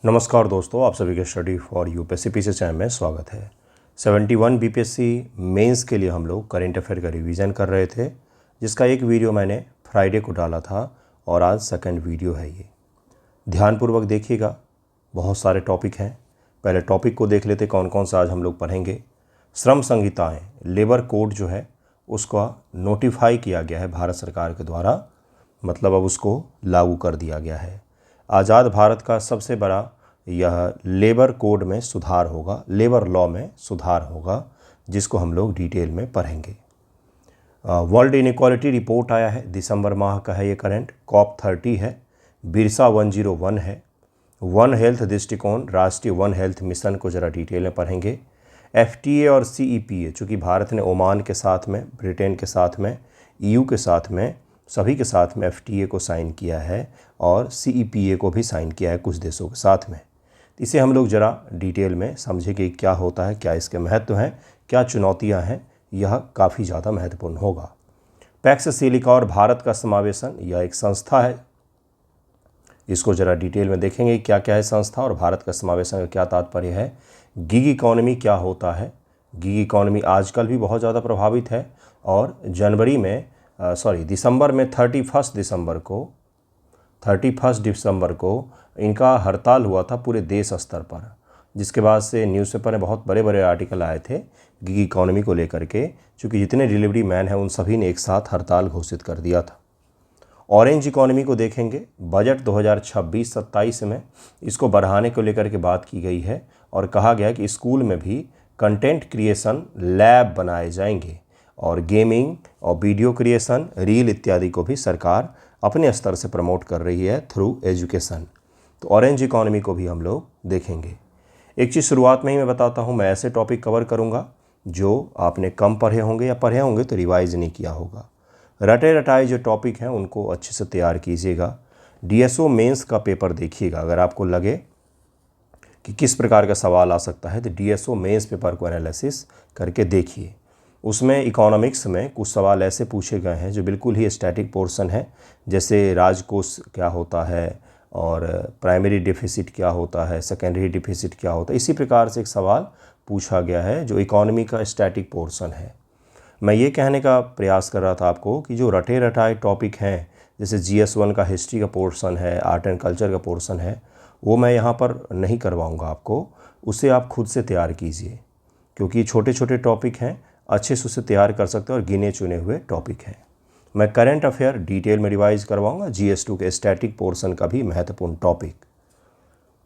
नमस्कार दोस्तों, आप सभी के study for UPSC PC channel में स्वागत है। 71 बीपीएससी मेंस के लिए हम लोग करेंट अफेयर का रिवीजन कर रहे थे, जिसका एक वीडियो मैंने फ्राइडे को डाला था और आज सेकंड वीडियो है ये। ध्यानपूर्वक देखिएगा, बहुत सारे टॉपिक हैं। पहले टॉपिक को देख लेते कौन कौन सा आज हम लोग पढ़ेंगे। श्रम संहिताएँ, लेबर कोड जो है उसका नोटिफाई किया गया है भारत सरकार के द्वारा, मतलब अब उसको लागू कर दिया गया है। आज़ाद भारत का सबसे बड़ा यह लेबर कोड में सुधार होगा, लेबर लॉ में सुधार होगा, जिसको हम लोग डिटेल में पढ़ेंगे। वर्ल्ड इनइक्वालिटी रिपोर्ट आया है, दिसंबर माह का है ये करंट। COP 30 है, बिरसा 101 है। वन हेल्थ दृष्टिकोण, राष्ट्रीय वन हेल्थ मिशन को ज़रा डिटेल में पढ़ेंगे। FTA और CEPA, चूँकि भारत ने ओमान के साथ में, ब्रिटेन के साथ में, EU के साथ में, सभी के साथ में FTA को साइन किया है और CEPA को भी साइन किया है कुछ देशों के साथ में। इसे हम लोग ज़रा डिटेल में समझेंगे क्या होता है, क्या इसके महत्व हैं, क्या चुनौतियां हैं। यह काफ़ी ज़्यादा महत्वपूर्ण होगा। पैक्स सिलिका और भारत का समावेशन, यह एक संस्था है, इसको ज़रा डिटेल में देखेंगे क्या क्या है संस्था और भारत का समावेशन का क्या तात्पर्य है। गिग इकॉनमी क्या होता है। गिग इकॉनमी आजकल भी बहुत ज़्यादा प्रभावित है और दिसंबर में 31 दिसंबर को इनका हड़ताल हुआ था पूरे देश स्तर पर, जिसके बाद से न्यूज़पेपर में बहुत बड़े बड़े आर्टिकल आए थे गिग इकॉनमी को लेकर के, क्योंकि जितने डिलीवरी मैन हैं उन सभी ने एक साथ हड़ताल घोषित कर दिया था। ऑरेंज इकॉनमी को देखेंगे, बजट 2026-27 में इसको बढ़ाने को लेकर के बात की गई है और कहा गया कि स्कूल में भी कंटेंट क्रिएशन लैब बनाए जाएंगे और गेमिंग और वीडियो क्रिएशन, रील इत्यादि को भी सरकार अपने स्तर से प्रमोट कर रही है थ्रू एजुकेशन। तो ऑरेंज इकॉनमी को भी हम लोग देखेंगे। एक चीज़ शुरुआत में ही मैं बताता हूँ, मैं ऐसे टॉपिक कवर करूँगा जो आपने कम पढ़े होंगे या पढ़े होंगे तो रिवाइज नहीं किया होगा। रटे रटाए जो टॉपिक हैं उनको अच्छे से तैयार कीजिएगा। DSO मेंस का पेपर देखिएगा, अगर आपको लगे कि किस प्रकार का सवाल आ सकता है तो DSO मेंस पेपर को एनालिसिस करके देखिए। उसमें इकोनॉमिक्स में कुछ सवाल ऐसे पूछे गए हैं जो बिल्कुल ही स्टैटिक पोर्शन है, जैसे राजकोष क्या होता है और प्राइमरी डिफिसिट क्या होता है, सेकेंडरी डिफिसिट क्या होता है। इसी प्रकार से एक सवाल पूछा गया है जो इकोनॉमी का स्टैटिक पोर्शन है। मैं ये कहने का प्रयास कर रहा था आपको कि जो रटे रटाए टॉपिक हैं, जैसे GS1 का हिस्ट्री का पोर्शन है, आर्ट एंड कल्चर का पोर्शन है, वो मैं यहाँ पर नहीं करवाऊँगा आपको, उसे आप खुद से तैयार कीजिए, क्योंकि छोटे छोटे टॉपिक हैं, अच्छे से उसे तैयार कर सकते हैं और गिने चुने हुए टॉपिक हैं। मैं करंट अफेयर डिटेल में रिवाइज करवाऊंगा, GS2 के स्टैटिक पोर्शन का भी महत्वपूर्ण टॉपिक।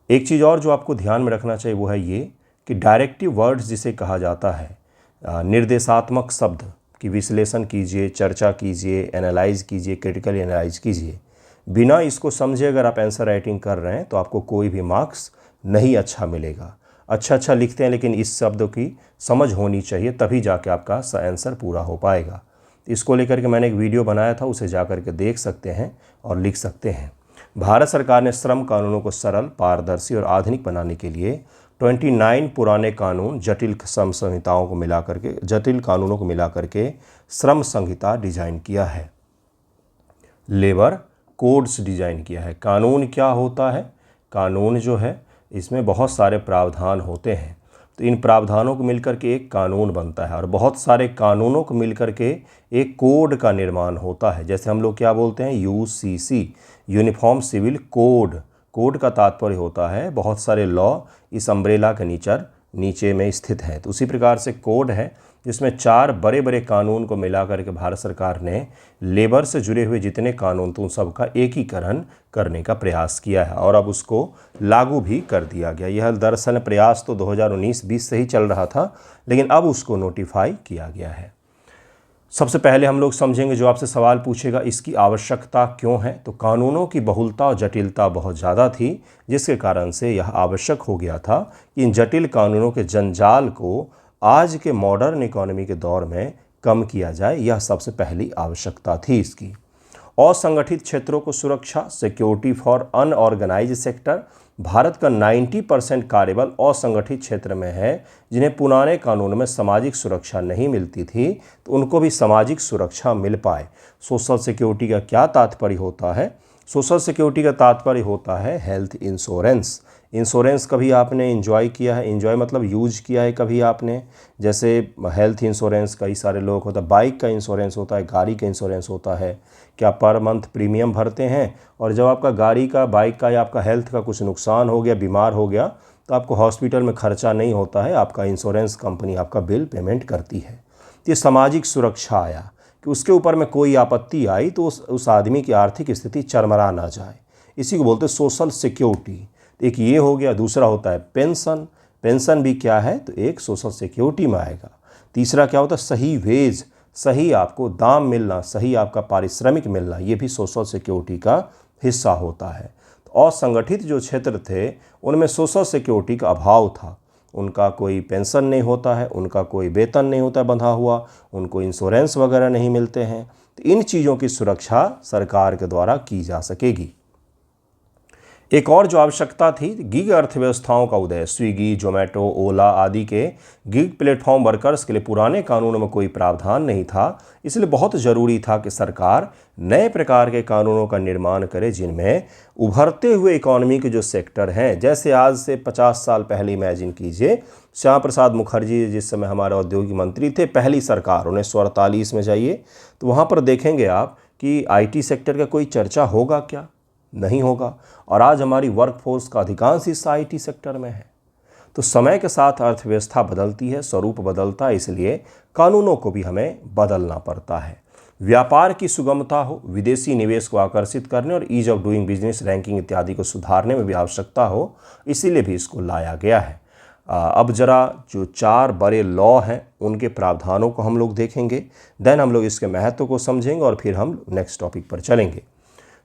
एक चीज़ और जो आपको ध्यान में रखना चाहिए वो है ये कि डायरेक्टिव वर्ड्स जिसे कहा जाता है, निर्देशात्मक शब्द की विश्लेषण कीजिए, चर्चा कीजिए, एनालाइज कीजिए, क्रिटिकली एनालाइज कीजिए। बिना इसको समझे अगर आप आंसर राइटिंग कर रहे हैं तो आपको कोई भी मार्क्स नहीं अच्छा मिलेगा। अच्छा लिखते हैं लेकिन इस शब्दों की समझ होनी चाहिए, तभी जाके आपका आंसर पूरा हो पाएगा। इसको लेकर के मैंने एक वीडियो बनाया था, उसे जा कर के देख सकते हैं और लिख सकते हैं। भारत सरकार ने श्रम कानूनों को सरल, पारदर्शी और आधुनिक बनाने के लिए 29 पुराने कानून, जटिल कानूनों को मिला करके श्रम संहिता डिजाइन किया है, लेबर कोड्स डिजाइन किया है। कानून क्या होता है? कानून जो है इसमें बहुत सारे प्रावधान होते हैं, तो इन प्रावधानों को मिलकर के एक कानून बनता है और बहुत सारे कानूनों को मिलकर के एक कोड का निर्माण होता है। जैसे हम लोग क्या बोलते हैं, UCC, uniform civil code. Code का तात्पर्य होता है बहुत सारे लॉ इस अम्ब्रेला के नीचे में स्थित हैं। तो उसी प्रकार से कोड है जिसमें 4 बड़े बड़े कानून को मिला करके भारत सरकार ने लेबर से जुड़े हुए जितने कानून थे उन सब का एकीकरण करने का प्रयास किया है और अब उसको लागू भी कर दिया गया। यह दरअसल प्रयास तो 2019-20 से ही चल रहा था, लेकिन अब उसको नोटिफाई किया गया है। सबसे पहले हम लोग समझेंगे, जो आपसे सवाल पूछेगा इसकी आवश्यकता क्यों है, तो कानूनों की बहुलता और जटिलता बहुत ज़्यादा थी, जिसके कारण से यह आवश्यक हो गया था कि इन जटिल कानूनों के जंजाल को आज के मॉडर्न इकोनॉमी के दौर में कम किया जाए। यह सबसे पहली आवश्यकता थी इसकी। असंगठित क्षेत्रों को सुरक्षा, security for unorganised sector. Bharat का 90% कार्यबल असंगठित क्षेत्र में है, जिन्हें पुराने कानून में सामाजिक सुरक्षा नहीं मिलती थी, तो उनको भी सामाजिक सुरक्षा मिल पाए। सोशल सिक्योरिटी का क्या तात्पर्य होता है? सोशल सिक्योरिटी का तात्पर्य होता है हेल्थ इंश्योरेंस। इंश्योरेंस कभी आपने एंजॉय किया है, एंजॉय मतलब यूज किया है कभी आपने? जैसे हेल्थ इंश्योरेंस कई सारे लोग होता है, बाइक का इंश्योरेंस होता है, गाड़ी का इंश्योरेंस होता है। क्या पर मंथ प्रीमियम भरते हैं और जब आपका गाड़ी का, बाइक का या आपका हेल्थ का कुछ नुकसान हो गया, बीमार हो गया, तो आपको हॉस्पिटल में खर्चा नहीं होता है, आपका इंश्योरेंस कंपनी आपका बिल पेमेंट करती है। तो ये सामाजिक सुरक्षा आया कि उसके ऊपर में कोई आपत्ति आई तो उस आदमी की आर्थिक स्थिति चरमरा ना जाए, इसी को बोलते हैं सोशल सिक्योरिटी। एक ये हो गया। दूसरा होता है पेंशन। पेंशन भी क्या है? तो एक सोशल सिक्योरिटी में आएगा। तीसरा क्या होता है? सही वेज, सही आपको दाम मिलना, सही आपका पारिश्रमिक मिलना, ये भी सोशल सिक्योरिटी का हिस्सा होता है। तो असंगठित जो क्षेत्र थे उनमें सोशल सिक्योरिटी का अभाव था, उनका कोई पेंशन नहीं होता है, उनका कोई वेतन नहीं होता बंधा हुआ, उनको इंश्योरेंस वगैरह नहीं मिलते हैं। तो इन चीज़ों की सुरक्षा सरकार के द्वारा की जा सकेगी। एक और जो आवश्यकता थी, गिग अर्थव्यवस्थाओं का उदय। स्विगी, जोमेटो, ओला आदि के गिग प्लेटफॉर्म वर्कर्स के लिए पुराने कानूनों में कोई प्रावधान नहीं था, इसलिए बहुत ज़रूरी था कि सरकार नए प्रकार के कानूनों का निर्माण करे जिनमें उभरते हुए इकोनॉमी के जो सेक्टर हैं, जैसे आज से 50 साल पहले इमेजिन कीजिए, श्यामा प्रसाद मुखर्जी जिस समय हमारे औद्योगिक मंत्री थे, पहली सरकार 1948 में जाइए तो वहाँ पर देखेंगे आप कि IT सेक्टर का कोई चर्चा होगा क्या? नहीं होगा। और आज हमारी वर्कफोर्स का अधिकांश हिस्सा IT सेक्टर में है। तो समय के साथ अर्थव्यवस्था बदलती है, स्वरूप बदलता है, इसलिए कानूनों को भी हमें बदलना पड़ता है। व्यापार की सुगमता हो, विदेशी निवेश को आकर्षित करने और ease of doing business ranking इत्यादि को सुधारने में भी आवश्यकता हो, इसीलिए भी इसको लाया गया है। अब जरा जो 4 बड़े लॉ हैं उनके प्रावधानों को हम लोग देखेंगे, देन हम लोग इसके महत्व को समझेंगे और फिर हम नेक्स्ट टॉपिक पर चलेंगे।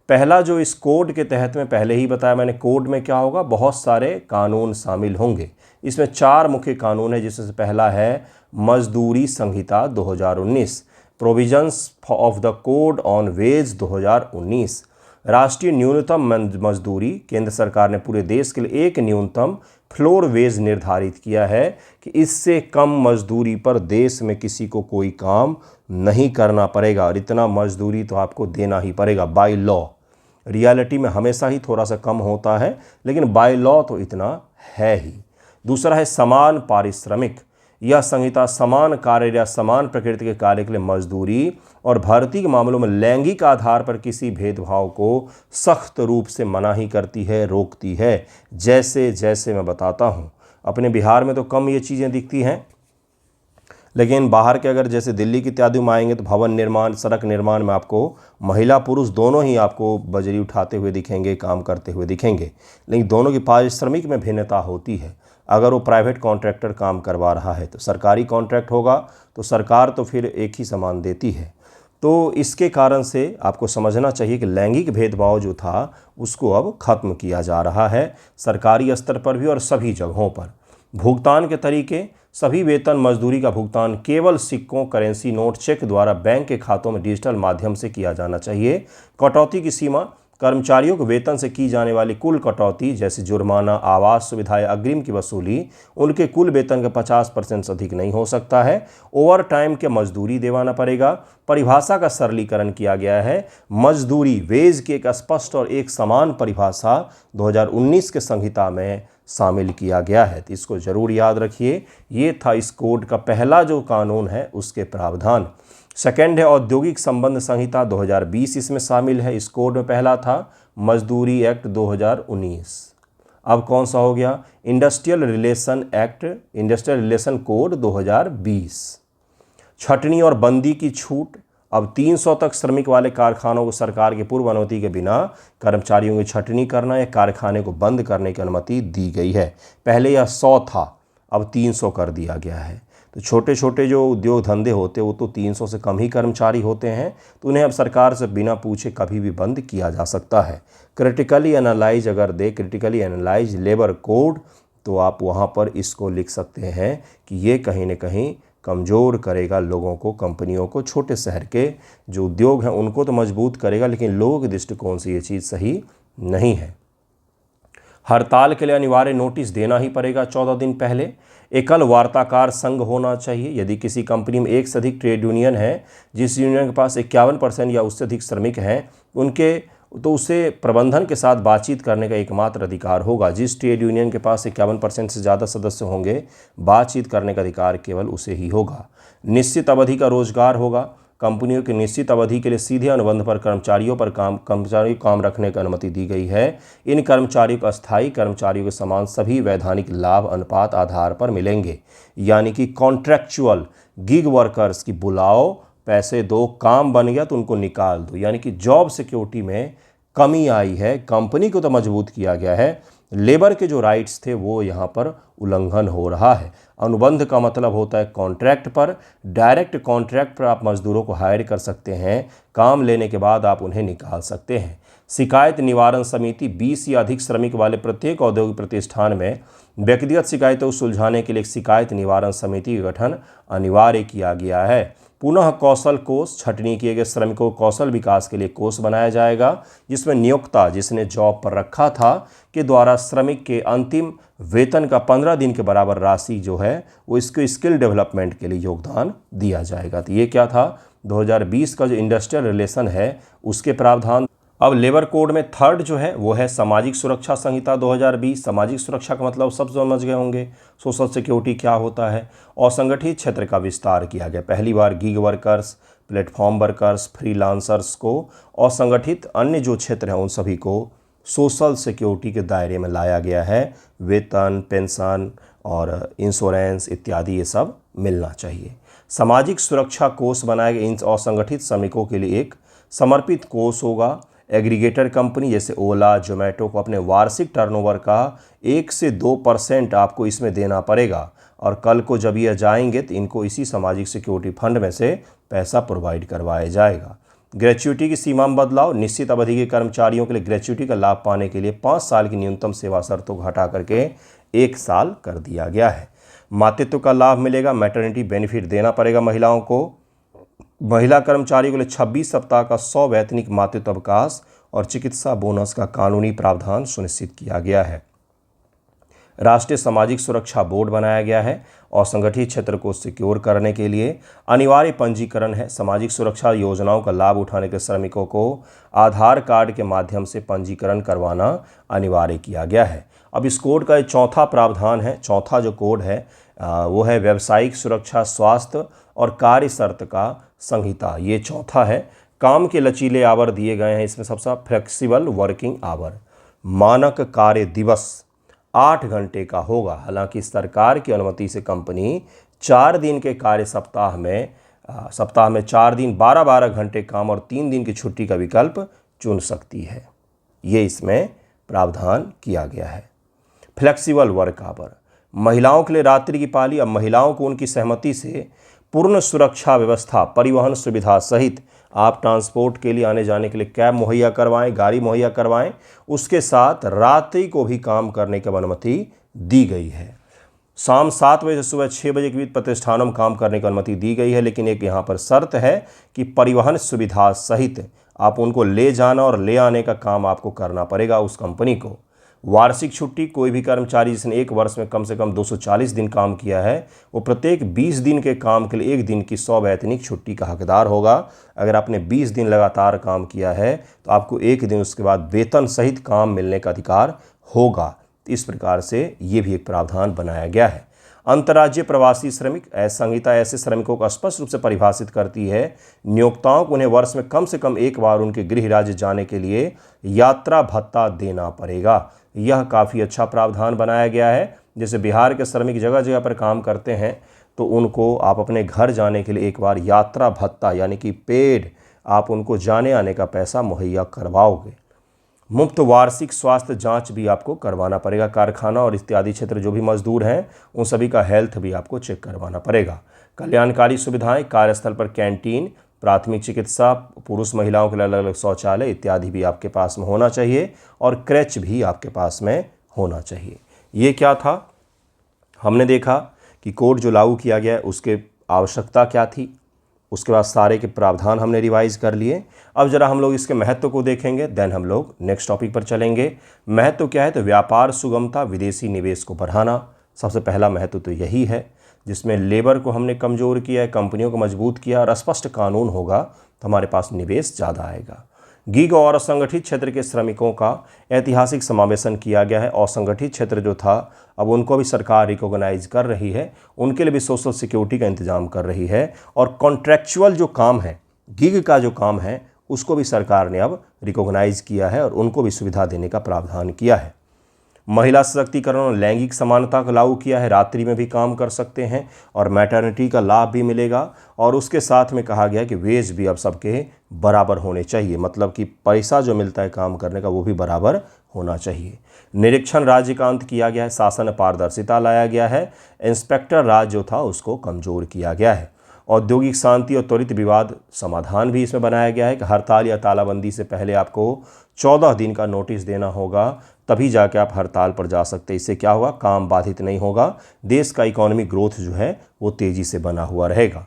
पहला जो इस कोड के तहत में पहले ही बताया मैंने, कोड में क्या होगा? बहुत सारे कानून शामिल होंगे। इसमें 4 मुख्य कानून है, जिसमें से पहला है मजदूरी संहिता 2019, provisions of the code on wage 2019। राष्ट्रीय न्यूनतम मजदूरी, केंद्र सरकार ने पूरे देश के लिए एक न्यूनतम फ्लोर वेज निर्धारित किया है कि इससे कम मजदूरी पर देश में किसी को कोई काम नहीं करना पड़ेगा और इतना मजदूरी तो आपको देना ही पड़ेगा बाय लॉ। रियलिटी में हमेशा ही थोड़ा सा कम होता है, लेकिन बाय लॉ तो इतना है ही। दूसरा है समान पारिश्रमिक। यह संहिता समान कार्य या समान प्रकृति के कार्य के लिए मजदूरी और भर्ती के मामलों में लैंगिक आधार पर किसी भेदभाव को सख्त रूप से मनाही करती है, रोकती है। जैसे जैसे मैं बताता हूँ, अपने बिहार में तो कम ये चीज़ें दिखती हैं, लेकिन बाहर के अगर जैसे दिल्ली की इत्यादि में आएंगे तो भवन निर्माण, सड़क निर्माण में आपको महिला पुरुष दोनों ही आपको बजरी उठाते हुए दिखेंगे, काम करते हुए दिखेंगे, लेकिन दोनों की पारिश्रमिक में भिन्नता होती है। अगर वो प्राइवेट कॉन्ट्रैक्टर काम करवा रहा है तो सरकारी कॉन्ट्रैक्ट होगा तो सरकार तो फिर एक ही समान देती है। तो इसके कारण से आपको समझना चाहिए कि लैंगिक भेदभाव जो था उसको अब खत्म किया जा रहा है, सरकारी स्तर पर भी और सभी जगहों पर। भुगतान के तरीके, सभी वेतन मजदूरी का भुगतान केवल सिक्कों, करेंसी नोट, चेक द्वारा बैंक के खातों में डिजिटल माध्यम से किया जाना चाहिए। कटौती की सीमा, कर्मचारियों को वेतन से की जाने वाली कुल कटौती जैसे जुर्माना, आवास सुविधाएं, अग्रिम की वसूली उनके कुल वेतन के 50% से अधिक नहीं हो सकता है। ओवर टाइम के मजदूरी दिवाना पड़ेगा। परिभाषा का सरलीकरण किया गया है। मजदूरी वेज की एक स्पष्ट और एक समान परिभाषा 2019 के संहिता में शामिल किया गया है, तो इसको जरूर याद रखिए। ये था इस कोड का पहला जो कानून है उसके प्रावधान। सेकेंड है औद्योगिक संबंध संहिता 2020, इसमें शामिल है। इस कोड में पहला था मजदूरी एक्ट 2019। अब कौन सा हो गया? Industrial relation act, industrial relation code 2020। छटनी और बंदी की छूट, अब 300 तक श्रमिक वाले कारखानों को सरकार की पूर्व अनुमति के बिना कर्मचारियों की छटनी करना या कारखाने को बंद करने की अनुमति दी गई है। पहले यह 100 था, अब 300 कर दिया गया है। तो छोटे छोटे जो उद्योग धंधे होते वो तो 300 से कम ही कर्मचारी होते हैं, तो उन्हें अब सरकार से बिना पूछे कभी भी बंद किया जा सकता है। क्रिटिकली एनालाइज अगर दे, क्रिटिकली एनालाइज लेबर कोड, तो आप वहाँ पर इसको लिख सकते हैं कि ये कहीं ना कहीं कमज़ोर करेगा लोगों को, कंपनियों को। छोटे शहर के जो उद्योग हैं उनको तो मजबूत करेगा, लेकिन लोगों के दृष्टिकोण से ये चीज़ सही नहीं है। हड़ताल के लिए अनिवार्य नोटिस देना ही पड़ेगा 14 दिन पहले। एकल वार्ताकार संघ होना चाहिए। यदि किसी कंपनी में एक से अधिक ट्रेड यूनियन है, जिस यूनियन के पास 51% या उससे अधिक श्रमिक हैं, उनके तो उसे प्रबंधन के साथ बातचीत करने का एकमात्र अधिकार होगा। जिस ट्रेड यूनियन के पास 51% से ज़्यादा सदस्य होंगे, बातचीत करने का अधिकार केवल उसे ही होगा। निश्चित अवधि का रोजगार होगा। कंपनियों की निश्चित अवधि के लिए सीधे अनुबंध पर कर्मचारियों काम रखने की अनुमति दी गई है। इन कर्मचारियों को अस्थायी कर्मचारियों के समान सभी वैधानिक लाभ अनुपात आधार पर मिलेंगे, यानी कि कॉन्ट्रैक्चुअल गिग वर्कर्स की बुलाओ, पैसे दो, काम बन गया तो उनको निकाल दो, यानी कि जॉब सिक्योरिटी में कमी आई है। कंपनी को तो मजबूत किया गया है, लेबर के जो राइट्स थे वो यहाँ पर उल्लंघन हो रहा है। अनुबंध का मतलब होता है कॉन्ट्रैक्ट पर। डायरेक्ट कॉन्ट्रैक्ट पर आप मजदूरों को हायर कर सकते हैं, काम लेने के बाद आप उन्हें निकाल सकते हैं। शिकायत निवारण समिति 20 या अधिक श्रमिक वाले प्रत्येक औद्योगिक प्रतिष्ठान में व्यक्तिगत शिकायतों को सुलझाने के लिए एक शिकायत निवारण समिति का गठन अनिवार्य किया गया है। पुनः कौशल कोष, छटनी किए गए श्रमिकों को कौशल विकास के लिए कोष बनाया जाएगा, जिसमें नियोक्ता जिसने जॉब पर रखा था के द्वारा श्रमिक के अंतिम वेतन का 15 दिन के बराबर राशि जो है वो इसके स्किल डेवलपमेंट के लिए योगदान दिया जाएगा। तो ये क्या था, 2020 का जो इंडस्ट्रियल रिलेशन है उसके प्रावधान। अब लेबर कोड में थर्ड जो है वो है सामाजिक सुरक्षा संहिता 2020। सामाजिक सुरक्षा का मतलब सब समझ गए होंगे, सोशल सिक्योरिटी क्या होता है। असंगठित क्षेत्र का विस्तार किया गया। पहली बार gig workers, platform workers, freelancers को, असंगठित अन्य जो क्षेत्र हैं उन सभी को सोशल सिक्योरिटी के दायरे में लाया गया है। वेतन, पेंशन और इंश्योरेंस इत्यादि ये सब मिलना चाहिए। सामाजिक सुरक्षा कोष बनाए गए। इन असंगठित श्रमिकों के लिए एक समर्पित कोष होगा। एग्रीगेटर कंपनी जैसे ओला, जोमेटो को अपने वार्षिक टर्नओवर का 1 से 2% आपको इसमें देना पड़ेगा, और कल को जब ये जाएंगे तो इनको इसी सामाजिक सिक्योरिटी फंड में से पैसा प्रोवाइड करवाया जाएगा। ग्रेच्युटी की सीमा में बदलाव। निश्चित अवधि के कर्मचारियों के लिए ग्रेच्युटी का लाभ पाने के लिए 5 साल की न्यूनतम सेवा शर्तों को हटा करके 1 साल कर दिया गया है। मातृत्व का लाभ मिलेगा। मैटरनिटी बेनिफिट देना पड़ेगा महिलाओं को। महिला कर्मचारियों के लिए 26 सप्ताह का 100 वैतनिक मातृत्व अवकाश और चिकित्सा बोनस का कानूनी प्रावधान सुनिश्चित किया गया है। राष्ट्रीय सामाजिक सुरक्षा बोर्ड बनाया गया है। असंगठित क्षेत्र को सिक्योर करने के लिए अनिवार्य पंजीकरण है। सामाजिक सुरक्षा योजनाओं का लाभ उठाने के श्रमिकों को आधार कार्ड के माध्यम से पंजीकरण करवाना अनिवार्य किया गया है। अब इस कोड का चौथा प्रावधान है, चौथा जो कोड है वो है व्यावसायिक सुरक्षा, स्वास्थ्य और कार्य शर्त का संहिता। ये चौथा है। काम के लचीले आवर दिए गए हैं। इसमें सबसे फ्लेक्सिबल वर्किंग आवर। मानक कार्य दिवस 8 घंटे का होगा। हालांकि सरकार की अनुमति से कंपनी 4 दिन के कार्य सप्ताह में 4 दिन 12-12 घंटे काम और 3 दिन की छुट्टी का विकल्प चुन सकती है। ये इसमें प्रावधान किया गया है। Flexible work hour. महिलाओं के लिए रात्रि की पाली। अब महिलाओं को उनकी सहमति से पूर्ण सुरक्षा व्यवस्था, परिवहन सुविधा सहित आप ट्रांसपोर्ट के लिए आने जाने के लिए कैब मुहैया करवाएं, गाड़ी मुहैया करवाएं। उसके साथ रात्रि को भी काम करने की अनुमति दी गई है। शाम 7 बजे से सुबह 6 बजे के बीच प्रतिष्ठानों में काम करने की अनुमति दी गई है, लेकिन एक यहाँ पर शर्त है कि परिवहन सुविधा सहित आप उनको ले जाना और ले आने का काम आपको करना पड़ेगा उस कंपनी को। वार्षिक छुट्टी। कोई भी कर्मचारी जिसने 1 वर्ष में कम से कम 240 दिन काम किया है वो प्रत्येक 20 दिन के काम के लिए 1 दिन की 100 वैतनिक छुट्टी का हकदार होगा। अगर आपने 20 दिन लगातार काम किया है तो आपको 1 दिन उसके बाद वेतन सहित काम मिलने का अधिकार होगा। इस प्रकार से ये भी एक प्रावधान बनाया गया है। अंतर्राज्यीय प्रवासी श्रमिक। संहिता ऐसे श्रमिकों को स्पष्ट रूप से परिभाषित करती है। नियोक्ताओं को उन्हें वर्ष में कम 1 बार उनके गृह राज्य जाने के लिए यात्रा भत्ता देना पड़ेगा। यह काफ़ी अच्छा प्रावधान बनाया गया है। जैसे बिहार के श्रमिक जगह जगह पर काम करते हैं तो उनको आप अपने घर जाने के लिए 1 बार यात्रा भत्ता यानी कि पेड आप उनको जाने आने का पैसा मुहैया करवाओगे। मुफ्त वार्षिक स्वास्थ्य जांच भी आपको करवाना पड़ेगा। कारखाना और इत्यादि क्षेत्र जो भी मजदूर हैं उन सभी का हेल्थ भी आपको चेक करवाना पड़ेगा। कल्याणकारी सुविधाएं। कार्यस्थल पर कैंटीन, प्राथमिक चिकित्सा, पुरुष महिलाओं के लिए अलग अलग शौचालय इत्यादि भी आपके पास में होना चाहिए, और क्रैच भी आपके पास में होना चाहिए। ये क्या था, हमने देखा कि कोड जो लागू किया गया है उसके आवश्यकता क्या थी, उसके बाद सारे के प्रावधान हमने रिवाइज कर लिए। अब जरा हम लोग इसके महत्व को देखेंगे, देन हम लोग नेक्स्ट टॉपिक पर चलेंगे। महत्व क्या है, तो व्यापार सुगमता, विदेशी निवेश को बढ़ाना। सबसे पहला महत्व तो यही है, जिसमें लेबर को हमने कमज़ोर किया है, कंपनियों को मजबूत किया और स्पष्ट कानून होगा तो हमारे पास निवेश ज़्यादा आएगा। गीग और असंगठित क्षेत्र के श्रमिकों का ऐतिहासिक समावेशन किया गया है। असंगठित क्षेत्र जो था अब उनको भी सरकार रिकॉग्नाइज कर रही है, उनके लिए भी सोशल सिक्योरिटी का इंतजाम कर रही है। और कॉन्ट्रैक्चुअल जो काम है, गीग का जो काम है, उसको भी सरकार ने अब रिकॉग्नाइज किया है और उनको भी सुविधा देने का प्रावधान किया है। महिला सशक्तिकरण और लैंगिक समानता को लागू किया है, रात्रि में भी काम कर सकते हैं और मैटरनिटी का लाभ भी मिलेगा। और उसके साथ में कहा गया कि वेज भी अब सबके बराबर होने चाहिए, मतलब कि पैसा जो मिलता है काम करने का वो भी बराबर होना चाहिए। निरीक्षण राज्य का अंत किया गया है, शासन में पारदर्शिता लाया गया है, इंस्पेक्टर राज जो था उसको कमज़ोर किया गया है। औद्योगिक शांति और त्वरित विवाद समाधान भी इसमें बनाया गया है कि हड़ताल या तालाबंदी से पहले आपको 14 दिन का नोटिस देना होगा, तभी जाके आप हड़ताल पर जा सकते हैं। इससे क्या होगा, काम बाधित नहीं होगा, देश का इकोनॉमिक ग्रोथ जो है वो तेज़ी से बना हुआ रहेगा।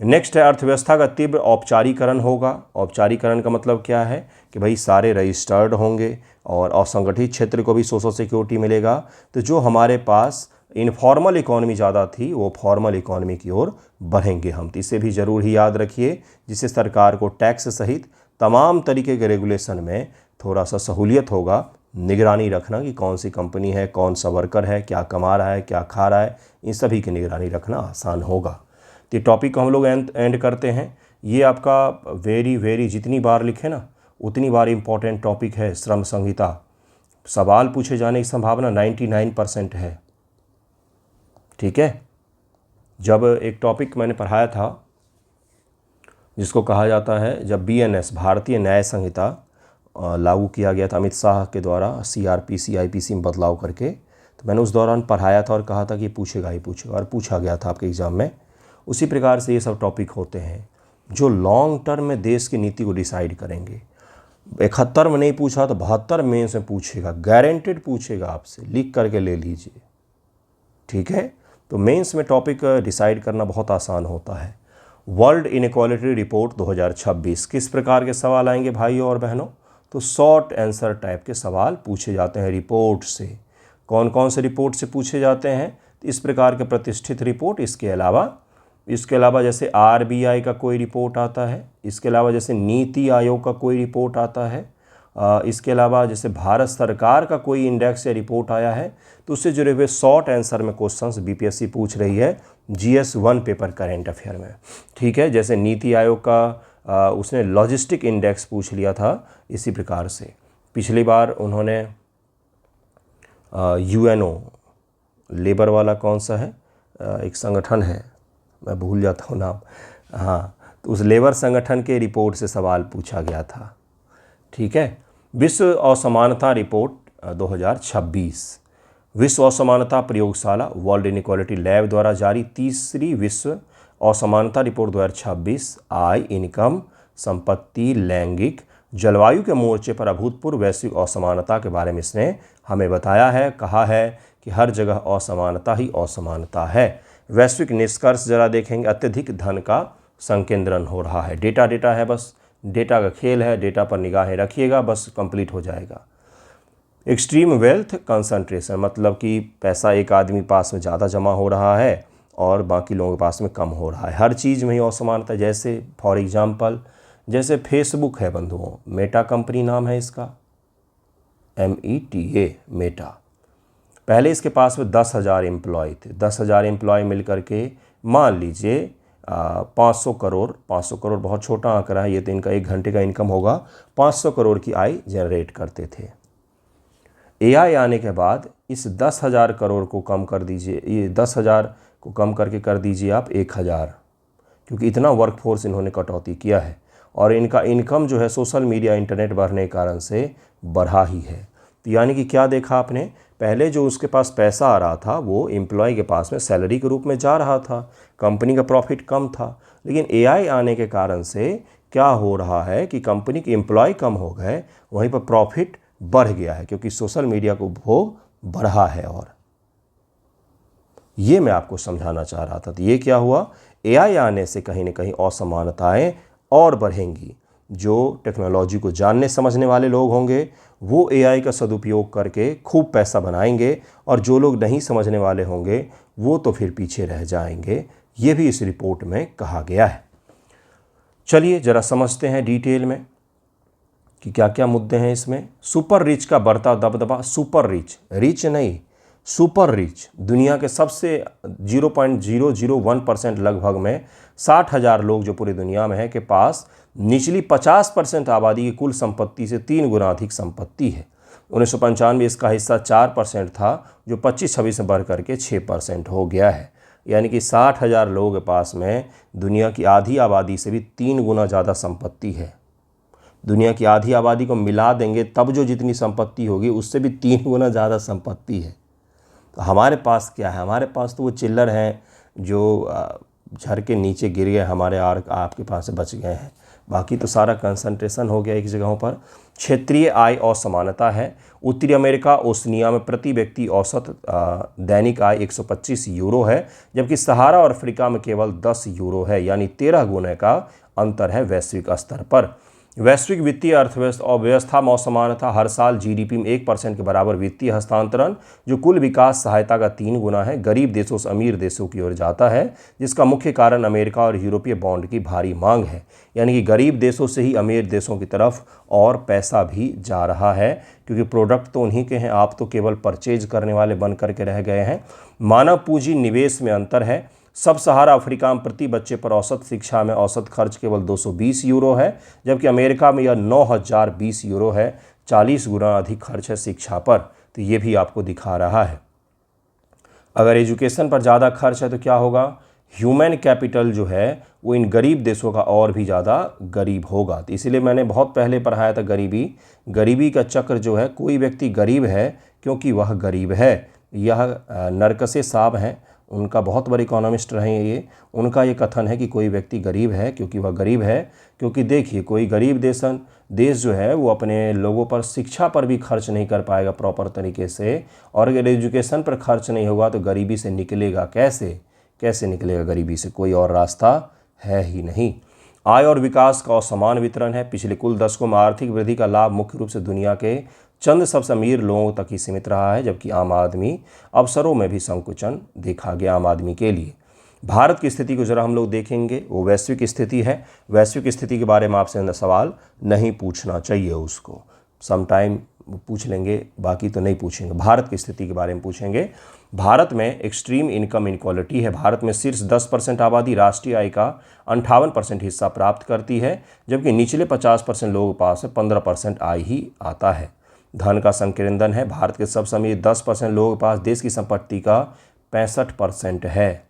नेक्स्ट है अर्थव्यवस्था का तीव्र औपचारीकरण होगा। औपचारीकरण का मतलब क्या है कि भाई सारे रजिस्टर्ड होंगे और असंगठित क्षेत्र को भी सोशल सिक्योरिटी मिलेगा। तो जो हमारे पास इनफॉर्मल इकोनॉमी ज़्यादा थी वो फॉर्मल इकोनॉमी की ओर बढ़ेंगे हम। तो इसे भी ज़रूर ही याद रखिए, जिससे सरकार को टैक्स सहित तमाम तरीके के रेगुलेशन में थोड़ा सा सहूलियत होगा। निगरानी रखना कि कौन सी कंपनी है, कौन सा वर्कर है, क्या कमा रहा है, क्या खा रहा है, इन सभी की निगरानी रखना आसान होगा। तो ये टॉपिक को हम लोग एंड करते हैं। ये आपका वेरी जितनी बार लिखे ना उतनी बार इम्पॉर्टेंट टॉपिक है श्रम संहिता। सवाल पूछे जाने की संभावना 99% है। ठीक है, जब एक टॉपिक मैंने पढ़ाया था जिसको कहा जाता है, जब BNS भारतीय न्याय संहिता लागू किया गया था अमित शाह के द्वारा CRPC IPC में बदलाव करके, तो मैंने उस दौरान पढ़ाया था और कहा था कि पूछेगा ही पूछेगा, और पूछा गया था आपके एग्ज़ाम में। उसी प्रकार से ये सब टॉपिक होते हैं जो लॉन्ग टर्म में देश की नीति को डिसाइड करेंगे। 71 में नहीं पूछा तो 72 में से पूछेगा, गारंटेड पूछेगा आपसे, लिख करके ले लीजिए। ठीक है, तो मेंस में टॉपिक डिसाइड करना बहुत आसान होता है। वर्ल्ड इनइक्वालिटी रिपोर्ट 2026, किस प्रकार के सवाल आएंगे भाइयों और बहनों? तो शॉर्ट आंसर टाइप के सवाल पूछे जाते हैं रिपोर्ट से। कौन कौन से रिपोर्ट से पूछे जाते हैं? तो इस प्रकार के प्रतिष्ठित रिपोर्ट, इसके अलावा जैसे RBI का कोई रिपोर्ट आता है, इसके अलावा जैसे नीति आयोग का कोई रिपोर्ट आता है, इसके अलावा जैसे भारत सरकार का कोई इंडेक्स या रिपोर्ट आया है, तो उससे जुड़े हुए शॉर्ट आंसर में क्वेश्चंस BPSC पूछ रही है GS 1 पेपर करेंट अफेयर में। ठीक है, जैसे नीति आयोग का उसने लॉजिस्टिक इंडेक्स पूछ लिया था, इसी प्रकार से पिछली बार उन्होंने UNO लेबर वाला कौन सा है, एक संगठन है, मैं भूल जाता हूँ नाम, हाँ, तो उस लेबर संगठन के रिपोर्ट से सवाल पूछा गया था। ठीक है, विश्व असमानता रिपोर्ट 2026, विश्व असमानता प्रयोगशाला वर्ल्ड इनइक्वालिटी लैब द्वारा जारी तीसरी विश्व असमानता रिपोर्ट 2026 आय, इनकम, संपत्ति, लैंगिक, जलवायु के मोर्चे पर अभूतपूर्व वैश्विक असमानता के बारे में इसने हमें बताया है। कहा है कि हर जगह असमानता ही असमानता है। वैश्विक निष्कर्ष जरा देखेंगे, अत्यधिक धन का संकेंद्रण हो रहा है। डेटा है, बस डेटा का खेल है, डेटा पर निगाहें रखिएगा, बस कंप्लीट हो जाएगा। एक्सट्रीम वेल्थ कंसंट्रेशन, मतलब कि पैसा एक आदमी पास में ज़्यादा जमा हो रहा है और बाकी लोगों के पास में कम हो रहा है। हर चीज़ में ही असमानता, जैसे फॉर एग्जांपल जैसे फेसबुक है बंधुओं, मेटा कंपनी नाम है इसका, META, मेटा। पहले इसके पास में 10,000 एम्प्लॉय थे। 10,000 एम्प्लॉय मिल करके मान लीजिए 500 करोड़ बहुत छोटा आंकड़ा है, ये तो इनका 1 घंटे का इनकम होगा, 500 करोड़ की आय जनरेट करते थे। AI आने के बाद इस 10,000 करोड़ को कम कर दीजिए, ये 10,000 को कम करके कर दीजिए आप 1,000, क्योंकि इतना वर्कफोर्स इन्होंने कटौती किया है। और इनका इनकम जो है सोशल मीडिया इंटरनेट बढ़ने के कारण से बढ़ा ही है। तो यानी कि क्या देखा आपने, पहले जो उसके पास पैसा आ रहा था वो एम्प्लॉय के पास में सैलरी के रूप में जा रहा था, कंपनी का प्रॉफिट कम था। लेकिन AI आने के कारण से क्या हो रहा है कि कंपनी के एम्प्लॉय कम हो गए, वहीं पर प्रॉफिट बढ़ गया है, क्योंकि सोशल मीडिया का उपभोग बढ़ा है। और ये मैं आपको समझाना चाह रहा था। तो ये क्या हुआ, AI आने से कहीं ना कहीं असमानताएं और बढ़ेंगी। जो टेक्नोलॉजी को जानने समझने वाले लोग होंगे वो AI का सदुपयोग करके खूब पैसा बनाएंगे, और जो लोग नहीं समझने वाले होंगे वो तो फिर पीछे रह जाएंगे। ये भी इस रिपोर्ट में कहा गया है। चलिए जरा समझते हैं डिटेल में। कि क्या क्या मुद्दे हैं इसमें। सुपर रिच का बढ़ता दबदबा, सुपर रिच, रिच नहीं सुपर रिच, दुनिया के सबसे 0.001% लगभग में 60,000 लोग जो पूरी दुनिया में है के पास निचली 50% आबादी की कुल संपत्ति से 3 गुना अधिक संपत्ति है। 1995 में इसका हिस्सा 4% था, जो 25-26 में बढ़ करके 6% हो गया है। यानी कि 60,000 लोगों के पास में दुनिया की आधी आबादी से भी 3 गुना ज़्यादा संपत्ति है। दुनिया की आधी आबादी को मिला देंगे तब जो जितनी संपत्ति होगी उससे भी 3 गुना ज़्यादा संपत्ति है। तो हमारे पास क्या है? हमारे पास तो वो चिल्लर हैं जो झर के नीचे गिर गए, हमारे आपके पास से बच गए हैं। बाकी तो सारा कंसंट्रेशन हो गया एक जगहों पर। क्षेत्रीय आय असमानता है। उत्तरी अमेरिका ओसनिया में प्रति व्यक्ति औसत दैनिक आय 125 यूरो है, जबकि सहारा और अफ्रीका में केवल 10 यूरो है, यानी 13 गुना का अंतर है वैश्विक स्तर पर। वैश्विक वित्तीय अर्थव्यवस्था में असमानता, हर साल जीडीपी में 1% के बराबर वित्तीय हस्तांतरण जो कुल विकास सहायता का 3 गुना है, गरीब देशों से अमीर देशों की ओर जाता है, जिसका मुख्य कारण अमेरिका और यूरोपीय बॉन्ड की भारी मांग है। यानी कि गरीब देशों से ही अमीर देशों की तरफ और पैसा भी जा रहा है, क्योंकि प्रोडक्ट तो उन्हीं के हैं, आप तो केवल परचेज करने वाले बन करके रह गए हैं। मानव पूंजी निवेश में अंतर है। सब सहारा अफ्रीका में प्रति बच्चे पर औसत शिक्षा में औसत खर्च केवल 220 यूरो है, जबकि अमेरिका में यह 9,020 यूरो है, 40 गुना अधिक खर्च है शिक्षा पर। तो ये भी आपको दिखा रहा है। अगर एजुकेशन पर ज़्यादा खर्च है तो क्या होगा? ह्यूमन कैपिटल जो है वो इन गरीब देशों का और भी ज़्यादा गरीब होगा। तो इसीलिए मैंने बहुत पहले पढ़ाया था गरीबी का चक्र जो है, कोई व्यक्ति गरीब है क्योंकि वह गरीब है। यह नरकसे साहब हैं, उनका बहुत बड़े इकोनॉमिस्ट रहे हैं ये। उनका ये कथन है कि कोई व्यक्ति गरीब है क्योंकि वह गरीब है, क्योंकि देखिए कोई गरीब देश जो है वो अपने लोगों पर शिक्षा पर भी खर्च नहीं कर पाएगा प्रॉपर तरीके से, और अगर एजुकेशन पर खर्च नहीं होगा तो गरीबी से निकलेगा कैसे निकलेगा गरीबी से? कोई और रास्ता है ही नहीं। आय और विकास का असमान वितरण है। पिछले कुल दशकों में आर्थिक वृद्धि का लाभ मुख्य रूप से दुनिया के चंद सबसे अमीर लोगों तक ही सीमित रहा है, जबकि आम आदमी अवसरों में भी संकुचन देखा गया आम आदमी के लिए। भारत की स्थिति को जरा हम लोग देखेंगे, वो वैश्विक स्थिति है। वैश्विक स्थिति के बारे में आपसे सवाल नहीं पूछना चाहिए, उसको समटाइम पूछ लेंगे, बाकी तो नहीं पूछेंगे। भारत की स्थिति के बारे में पूछेंगे। भारत में एक्सट्रीम इनकम इनक्वालिटी है। भारत में शीर्ष 10% आबादी राष्ट्रीय आय का 58% हिस्सा प्राप्त करती है, जबकि निचले 50% लोगों के पास 15% आय ही आता है। धन का संकेंद्रण है। भारत के सबसे अमीर 10% लोगों के पास देश की संपत्ति का 65% है।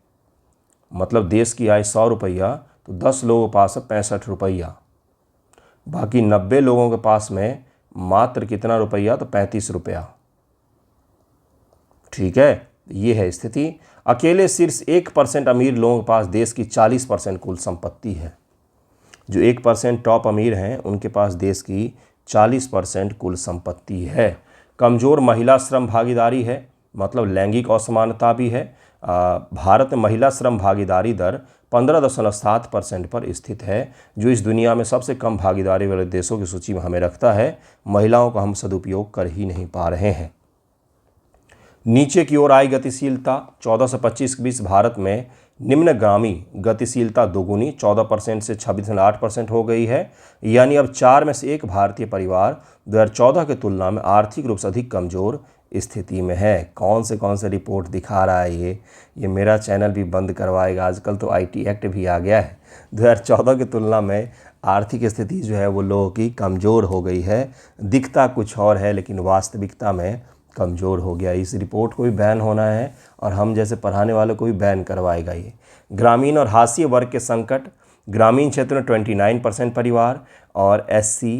मतलब देश की आय 100 रुपया तो 10 लोगों के पास 65 रुपया, बाकी 90 लोगों के पास में मात्र कितना रुपया? तो 35 रुपया। ठीक है, ये है स्थिति। अकेले शीर्ष 1% अमीर लोगों के पास देश की 40% कुल संपत्ति है। जो 1% टॉप अमीर हैं उनके पास देश की 40% कुल संपत्ति है। कमज़ोर महिला श्रम भागीदारी है, मतलब लैंगिक असमानता भी है। भारत में महिला श्रम भागीदारी दर 15.7% पर स्थित है, जो इस दुनिया में सबसे कम भागीदारी वाले देशों की सूची में हमें रखता है। महिलाओं का हम सदुपयोग कर ही नहीं पा रहे हैं। नीचे की ओर आय गतिशीलता 14 से 25 के बीच भारत में निम्नगामी गतिशीलता दोगुनी 14% से 26.8% हो गई है। यानी अब 4 में से 1 भारतीय परिवार 2014 की तुलना में आर्थिक रूप से अधिक कमज़ोर स्थिति में है। कौन से रिपोर्ट दिखा रहा है ये मेरा चैनल भी बंद करवाएगा। आजकल तो IT एक्ट भी आ गया है। 2014 की तुलना में आर्थिक स्थिति जो है वो लोगों की कमज़ोर हो गई है। दिखता कुछ और है लेकिन वास्तविकता में कमज़ोर हो गया। इस रिपोर्ट को भी बैन होना है और हम जैसे पढ़ाने वालों को भी बैन करवाएगा ये। ग्रामीण और हाशिए वर्ग के संकट। ग्रामीण क्षेत्र में 29% परिवार और SC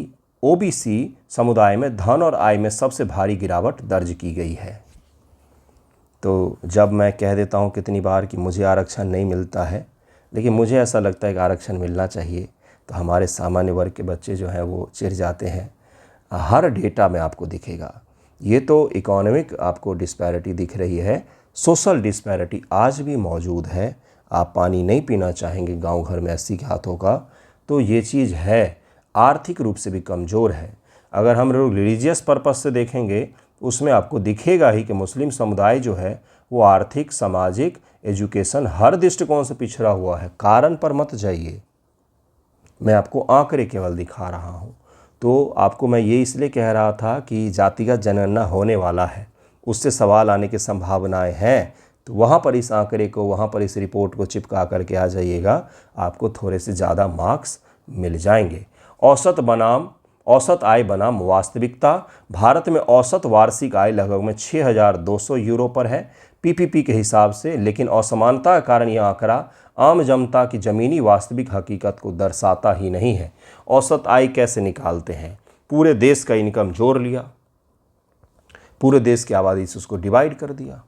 OBC समुदाय में धन और आय में सबसे भारी गिरावट दर्ज की गई है। तो जब मैं कह देता हूँ कितनी बार कि मुझे आरक्षण नहीं मिलता है, लेकिन मुझे ऐसा लगता है कि आरक्षण मिलना चाहिए, तो हमारे सामान्य वर्ग के बच्चे जो हैं वो चिढ़ जाते हैं। हर डेटा में आपको दिखेगा। ये तो इकोनॉमिक आपको डिस्पैरिटी दिख रही है, सोशल डिस्पैरिटी आज भी मौजूद है। आप पानी नहीं पीना चाहेंगे गांव घर में 80 के हाथों का, तो ये चीज़ है। आर्थिक रूप से भी कमज़ोर है। अगर हम लोग रिलीजियस पर्पस से देखेंगे उसमें आपको दिखेगा ही कि मुस्लिम समुदाय जो है वो आर्थिक, सामाजिक, एजुकेशन हर दृष्टिकोण से पिछड़ा हुआ है। कारण पर मत जाइए, मैं आपको आंकड़े केवल दिखा रहा हूँ। तो आपको मैं ये इसलिए कह रहा था कि जातिगत जनगणना होने वाला है, उससे सवाल आने की संभावनाएं हैं, तो वहाँ पर इस आंकड़े को, वहाँ पर इस रिपोर्ट को चिपका करके आ जाइएगा, आपको थोड़े से ज़्यादा मार्क्स मिल जाएंगे। औसत आय बनाम वास्तविकता। भारत में औसत वार्षिक आय लगभग में 6,200 यूरो पर है पीपीपी के हिसाब से, लेकिन असमानता के कारण यह आंकड़ा आम जनता की ज़मीनी वास्तविक हकीकत को दर्शाता ही नहीं है। औसत आय कैसे निकालते हैं? पूरे देश का इनकम जोड़ लिया, पूरे देश की आबादी से उसको डिवाइड कर दिया,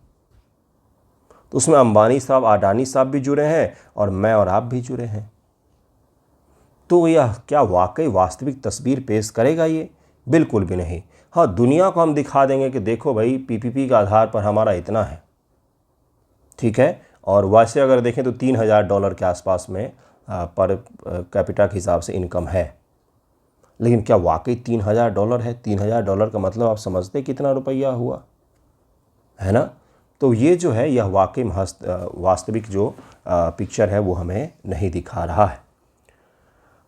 तो उसमें अंबानी साहब, अडानी साहब भी जुड़े हैं और मैं और आप भी जुड़े हैं। तो यह क्या वाकई वास्तविक तस्वीर पेश करेगा? ये बिल्कुल भी नहीं। हाँ, दुनिया को हम दिखा देंगे कि देखो भाई, पीपीपी के आधार पर हमारा इतना है, ठीक है। और वैसे अगर देखें तो $3,000 के आसपास में पर कैपिटा के हिसाब से इनकम है। लेकिन क्या वाकई $3,000 है? $3,000 का मतलब आप समझते कितना रुपया हुआ, है ना? तो ये जो है, यह वाकई वास्तविक जो पिक्चर है वो हमें नहीं दिखा रहा है।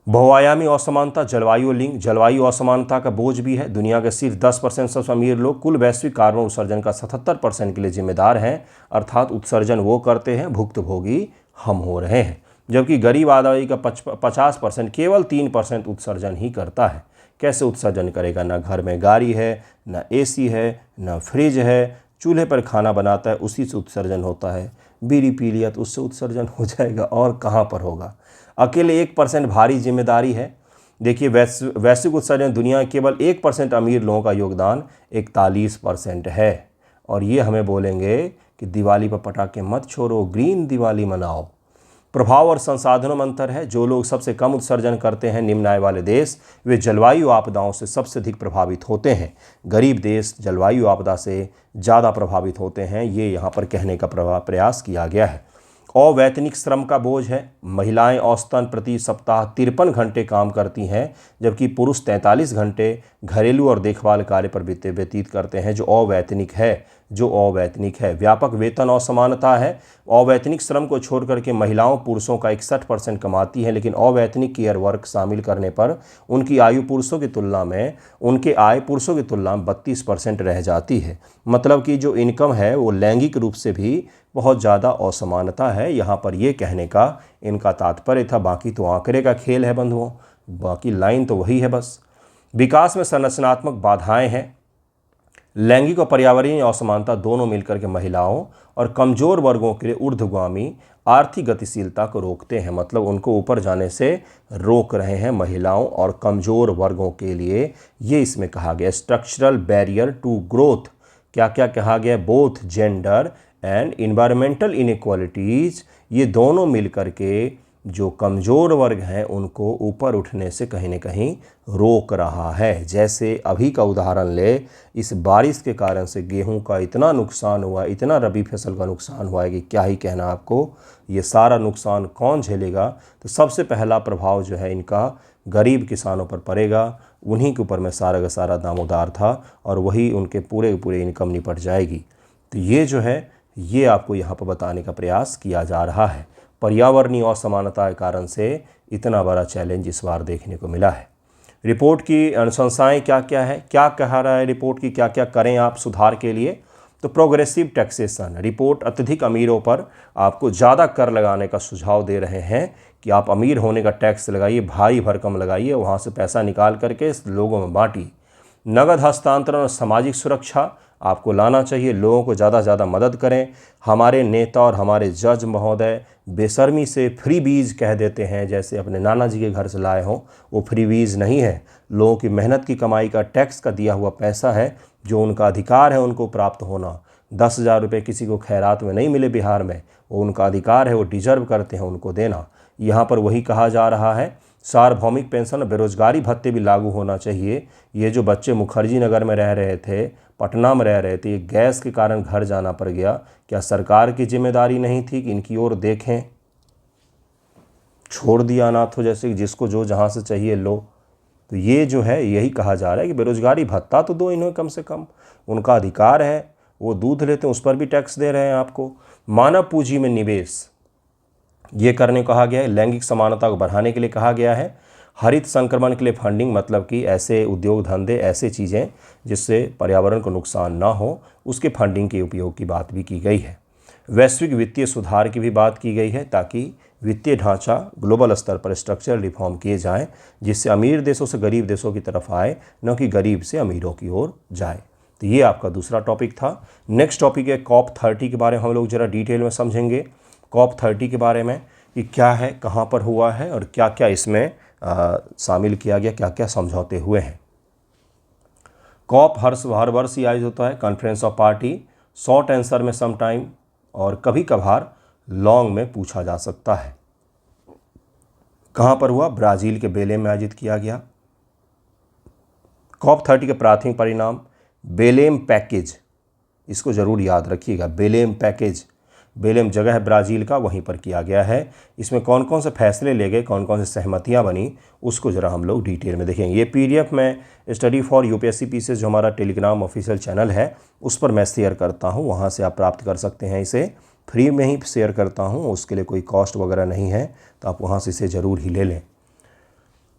बहुआयामी असमानता, जलवायु लिंक। जलवायु असमानता का बोझ भी है। दुनिया के सिर्फ 10% सबसे अमीर लोग कुल वैश्विक कार्बन उत्सर्जन का 77% के लिए जिम्मेदार हैं, अर्थात उत्सर्जन वो करते हैं, भुक्तभोगी हम हो रहे हैं। जबकि गरीब आबादी का 50% केवल 3% उत्सर्जन ही करता है। कैसे उत्सर्जन करेगा? ना घर में गाड़ी है, ना एसी है, ना फ्रिज है, चूल्हे पर खाना बनाता है, उसी से उत्सर्जन होता है। बीड़ी पी लिया तो उससे उत्सर्जन हो जाएगा, और कहाँ पर होगा? अकेले 1% भारी जिम्मेदारी है। देखिए, वैश्विक उत्सर्जन दुनिया के केवल 1% अमीर लोगों का योगदान 41% है। और ये हमें बोलेंगे कि दिवाली पर पटाखे मत छोड़ो, ग्रीन दिवाली मनाओ। प्रभाव और संसाधनों में अंतर है। जो लोग सबसे कम उत्सर्जन करते हैं, निम्न आय वाले देश, वे जलवायु आपदाओं से सबसे अधिक प्रभावित होते हैं। गरीब देश जलवायु आपदा से ज़्यादा प्रभावित होते हैं। ये यहाँ पर कहने का प्रयास किया गया है। अवैतनिक श्रम का बोझ है। महिलाएं औसतन प्रति सप्ताह 53 घंटे काम करती हैं, जबकि पुरुष 43 घंटे घरेलू और देखभाल कार्य पर व्यतीत करते हैं, जो अवैतनिक है। व्यापक वेतन असमानता है। अवैतनिक श्रम को छोड़ करके महिलाओं पुरुषों का 61% कमाती हैं, लेकिन अवैतनिक केयर वर्क शामिल करने पर उनकी आय पुरुषों की तुलना में 32% रह जाती है। मतलब कि जो इनकम है वो लैंगिक रूप से भी बहुत ज़्यादा असमानता है। यहाँ पर ये कहने का इनका तात्पर्य था। बाकी तो आंकड़े का खेल है बंधुओं, बाकी लाइन तो वही है बस। विकास में संरचनात्मक बाधाएं हैं। लैंगिक और पर्यावरणीय असमानता दोनों मिलकर के महिलाओं और कमज़ोर वर्गों के लिए ऊर्ध्वगामी आर्थिक गतिशीलता को रोकते हैं। मतलब उनको ऊपर जाने से रोक रहे हैं महिलाओं और कमज़ोर वर्गों के लिए। ये इसमें कहा गया स्ट्रक्चरल बैरियर टू ग्रोथ। क्या क्या कहा गया? Both gender and environmental inequalities, ये दोनों मिलकर के जो कमज़ोर वर्ग हैं उनको ऊपर उठने से कहीं ना कहीं रोक रहा है। जैसे अभी का उदाहरण ले, इस बारिश के कारण से गेहूं का इतना नुकसान हुआ, इतना रबी फसल का नुकसान हुआ है कि क्या ही कहना आपको। ये सारा नुकसान कौन झेलेगा? तो सबसे पहला प्रभाव जो है इनका गरीब किसानों पर पड़ेगा। उन्हीं के ऊपर में सारा का सारा दामोदार था और वही उनके पूरे इनकम निपट जाएगी। तो ये जो है, ये आपको यहाँ पर बताने का प्रयास किया जा रहा है। पर्यावरणीय असमानता के कारण से इतना बड़ा चैलेंज इस बार देखने को मिला है। रिपोर्ट की अनुशंसाएं क्या क्या है, क्या कह रहा है रिपोर्ट की, क्या क्या करें आप सुधार के लिए? तो प्रोग्रेसिव टैक्सेशन। रिपोर्ट अत्यधिक अमीरों पर आपको ज़्यादा कर लगाने का सुझाव दे रहे हैं कि आप अमीर होने का टैक्स लगाइए, भारी भरकम लगाइए, वहाँ से पैसा निकाल करके लोगों में बांटिए। नगद हस्तांतरण और सामाजिक सुरक्षा आपको लाना चाहिए। लोगों को ज़्यादा से ज़्यादा मदद करें। हमारे नेता और हमारे जज महोदय बेशर्मी से फ्री बीज कह देते हैं, जैसे अपने नाना जी के घर से लाए हों। वो फ्री बीज नहीं है, लोगों की मेहनत की कमाई का टैक्स का दिया हुआ पैसा है, जो उनका अधिकार है उनको प्राप्त होना। 10,000 रुपये किसी को खैरात में नहीं मिले बिहार में, वो उनका अधिकार है, वो डिजर्व करते हैं उनको देना। यहाँ पर वही कहा जा रहा है। सार्वभौमिक पेंशन और बेरोजगारी भत्ते भी लागू होना चाहिए। ये जो बच्चे मुखर्जी नगर में रह रहे थे, पटना में रह रहे थे, ये गैस के कारण घर जाना पड़ गया, क्या सरकार की जिम्मेदारी नहीं थी कि इनकी ओर देखें? छोड़ दिया अनाथों जैसे, जिसको जो जहाँ से चाहिए लो। तो ये जो है, यही कहा जा रहा है कि बेरोजगारी भत्ता तो दो इन्हें, कम से कम उनका अधिकार है। वो दूध लेते हैं, उस पर भी टैक्स दे रहे हैं आपको। मानव पूंजी में निवेश ये करने को कहा गया है। लैंगिक समानता को बढ़ाने के लिए कहा गया है। हरित संक्रमण के लिए फंडिंग, मतलब कि ऐसे उद्योग धंधे, ऐसे चीज़ें जिससे पर्यावरण को नुकसान ना हो, उसके फंडिंग के उपयोग की बात भी की गई है। वैश्विक वित्तीय सुधार की भी बात की गई है, ताकि वित्तीय ढांचा ग्लोबल स्तर पर स्ट्रक्चरल रिफॉर्म किए जाएं, जिससे अमीर देशों से गरीब देशों की तरफ आए, न कि गरीब से अमीरों की ओर जाए। तो ये आपका दूसरा टॉपिक था। नेक्स्ट टॉपिक है COP30 के बारे में हम लोग ज़रा डिटेल में समझेंगे। COP30 के बारे में कि क्या है, कहाँ पर हुआ है और क्या क्या इसमें शामिल किया गया, क्या क्या समझौते हुए हैं। कॉप हर वर्ष ही आयोजित होता है, conference of party, short answer में सम टाइम और कभी कभार लॉन्ग में पूछा जा सकता है। कहाँ पर हुआ? ब्राज़ील के बेलेम में आयोजित किया गया। COP30 के प्राथमिक परिणाम, बेलेम पैकेज, इसको ज़रूर याद रखिएगा, बेलेम पैकेज। बेलेम जगह है ब्राज़ील का, वहीं पर किया गया है। इसमें कौन कौन से फैसले ले गए, कौन कौन से सहमतियां बनी, उसको ज़रा हम लोग डिटेल में देखेंगे। ये PDF मैं स्टडी फॉर UPSC पीसीएस जो हमारा टेलीग्राम ऑफिशियल चैनल है उस पर मैं शेयर करता हूँ, वहाँ से आप प्राप्त कर सकते हैं। इसे फ्री में ही शेयर करता हूँ, उसके लिए कोई कॉस्ट वगैरह नहीं है, तो आप वहाँ से इसे ज़रूर ही ले लें।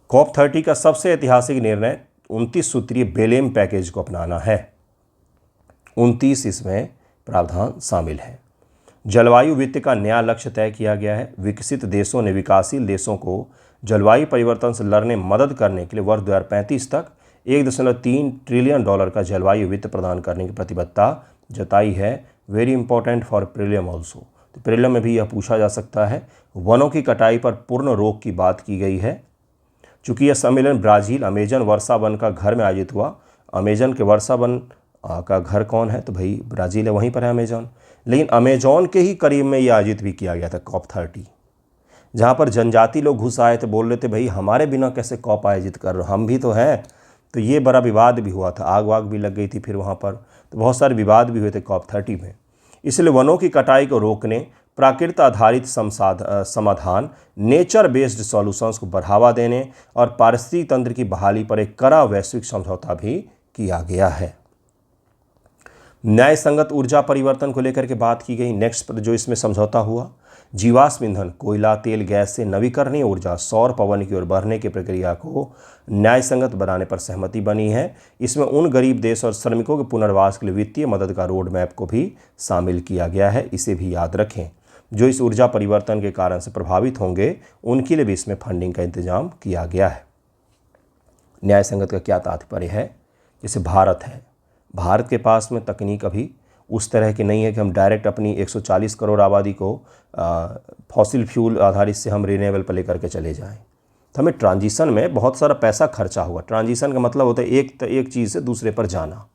COP30 का सबसे ऐतिहासिक निर्णय 29 सूत्रीय बेलेम पैकेज को अपनाना है। 29 इसमें प्रावधान शामिल है। जलवायु वित्त का नया लक्ष्य तय किया गया है। विकसित देशों ने विकासशील देशों को जलवायु परिवर्तन से लड़ने में मदद करने के लिए वर्ष 2035 तक $1.3 ट्रिलियन का जलवायु वित्त प्रदान करने की प्रतिबद्धता जताई है। Very important for prelim also. तो प्रीलिम में भी यह पूछा जा सकता है। वनों की कटाई पर पूर्ण रोक की बात की गई है। चूँकि यह सम्मेलन ब्राज़ील अमेजन वर्षा वन का घर में आयोजित हुआ। अमेजन के वर्षा वन का घर कौन है? तो भाई ब्राज़ील है, वहीं पर है अमेजन। लेकिन अमेजॉन के ही करीब में यह आयोजित भी किया गया था COP30, जहाँ पर जनजाति लोग घुस आए थे, बोल रहे थे भाई हमारे बिना कैसे COP आयोजित कर रहे हो, हम भी तो हैं। तो ये बड़ा विवाद भी हुआ था, आग वाग भी लग गई थी फिर वहाँ पर, तो बहुत सारे विवाद भी हुए थे COP30 में। इसलिए वनों की कटाई को रोकने, प्राकृतिक आधारित समाधान, नेचर बेस्ड सॉल्यूशंस को बढ़ावा देने और पारिस्थितिक तंत्र की बहाली पर एक कड़ा वैश्विक समझौता भी किया गया है। न्याय संगत ऊर्जा परिवर्तन को लेकर के बात की गई। नेक्स्ट पर जो इसमें समझौता हुआ, जीवाश्म ईंधन, कोयला, तेल, गैस से नवीकरणीय ऊर्जा, सौर, पवन की ओर बढ़ने की प्रक्रिया को न्याय संगत बनाने पर सहमति बनी है। इसमें उन गरीब देश और श्रमिकों के पुनर्वास के लिए वित्तीय मदद का रोड मैप को भी शामिल किया गया है। इसे भी याद रखें। जो इस ऊर्जा परिवर्तन के कारण से प्रभावित होंगे उनके लिए भी इसमें फंडिंग का इंतजाम किया गया है। न्याय संगत का क्या तात्पर्य है? जैसे भारत है, भारत के पास में तकनीक अभी उस तरह की नहीं है कि हम डायरेक्ट अपनी 140 करोड़ आबादी को फॉसिल फ्यूल आधारित से हम रिन्यूएबल पर लेकर के चले जाएं। तो हमें ट्रांजिशन में बहुत सारा पैसा खर्चा हुआ। ट्रांजिशन का मतलब होता है एक चीज़ से दूसरे पर जाना।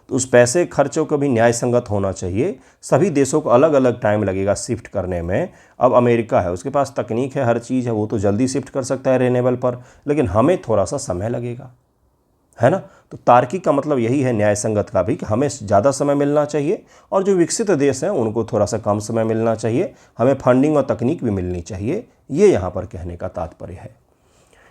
तो उस पैसे खर्चों को भी न्याय संगत होना चाहिए। सभी देशों को अलग अलग टाइम लगेगा शिफ्ट करने में। अब अमेरिका है, उसके पास तकनीक है, हर चीज़ है, वो तो जल्दी शिफ्ट कर सकता है रिन्यूएबल पर, लेकिन हमें थोड़ा सा समय लगेगा, है ना। तो तार्किक का मतलब यही है न्याय संगत का भी, कि हमें ज़्यादा समय मिलना चाहिए और जो विकसित देश हैं उनको थोड़ा सा कम समय मिलना चाहिए। हमें फंडिंग और तकनीक भी मिलनी चाहिए, ये यहाँ पर कहने का तात्पर्य है।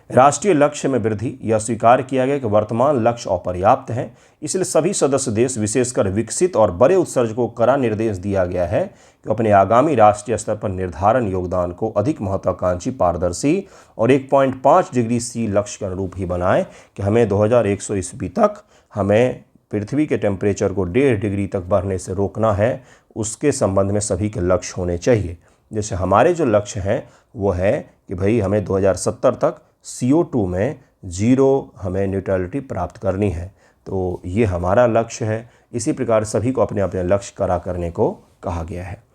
राष्ट्रीय लक्ष्य में वृद्धि, यह स्वीकार किया गया कि वर्तमान लक्ष्य अपर्याप्त हैं, इसलिए सभी सदस्य देश, विशेषकर विकसित और बड़े उत्सर्जकों को कड़ा निर्देश दिया गया है कि अपने आगामी राष्ट्रीय स्तर पर निर्धारण योगदान को अधिक महत्वाकांक्षी, पारदर्शी और 1.5 डिग्री C लक्ष्य के अनुरूप ही बनाएं, कि हमें 2100 ईस्वी तक हमें पृथ्वी के टेम्परेचर को 1.5 डिग्री तक बढ़ने से रोकना है। उसके संबंध में सभी के लक्ष्य होने चाहिए। जैसे हमारे जो लक्ष्य हैं वो है कि भाई हमें 2070 तक CO2 में 0 हमें न्यूट्रलिटी प्राप्त करनी है। तो ये हमारा लक्ष्य है। इसी प्रकार सभी को अपने अपने लक्ष्य कड़ा करने को कहा गया है।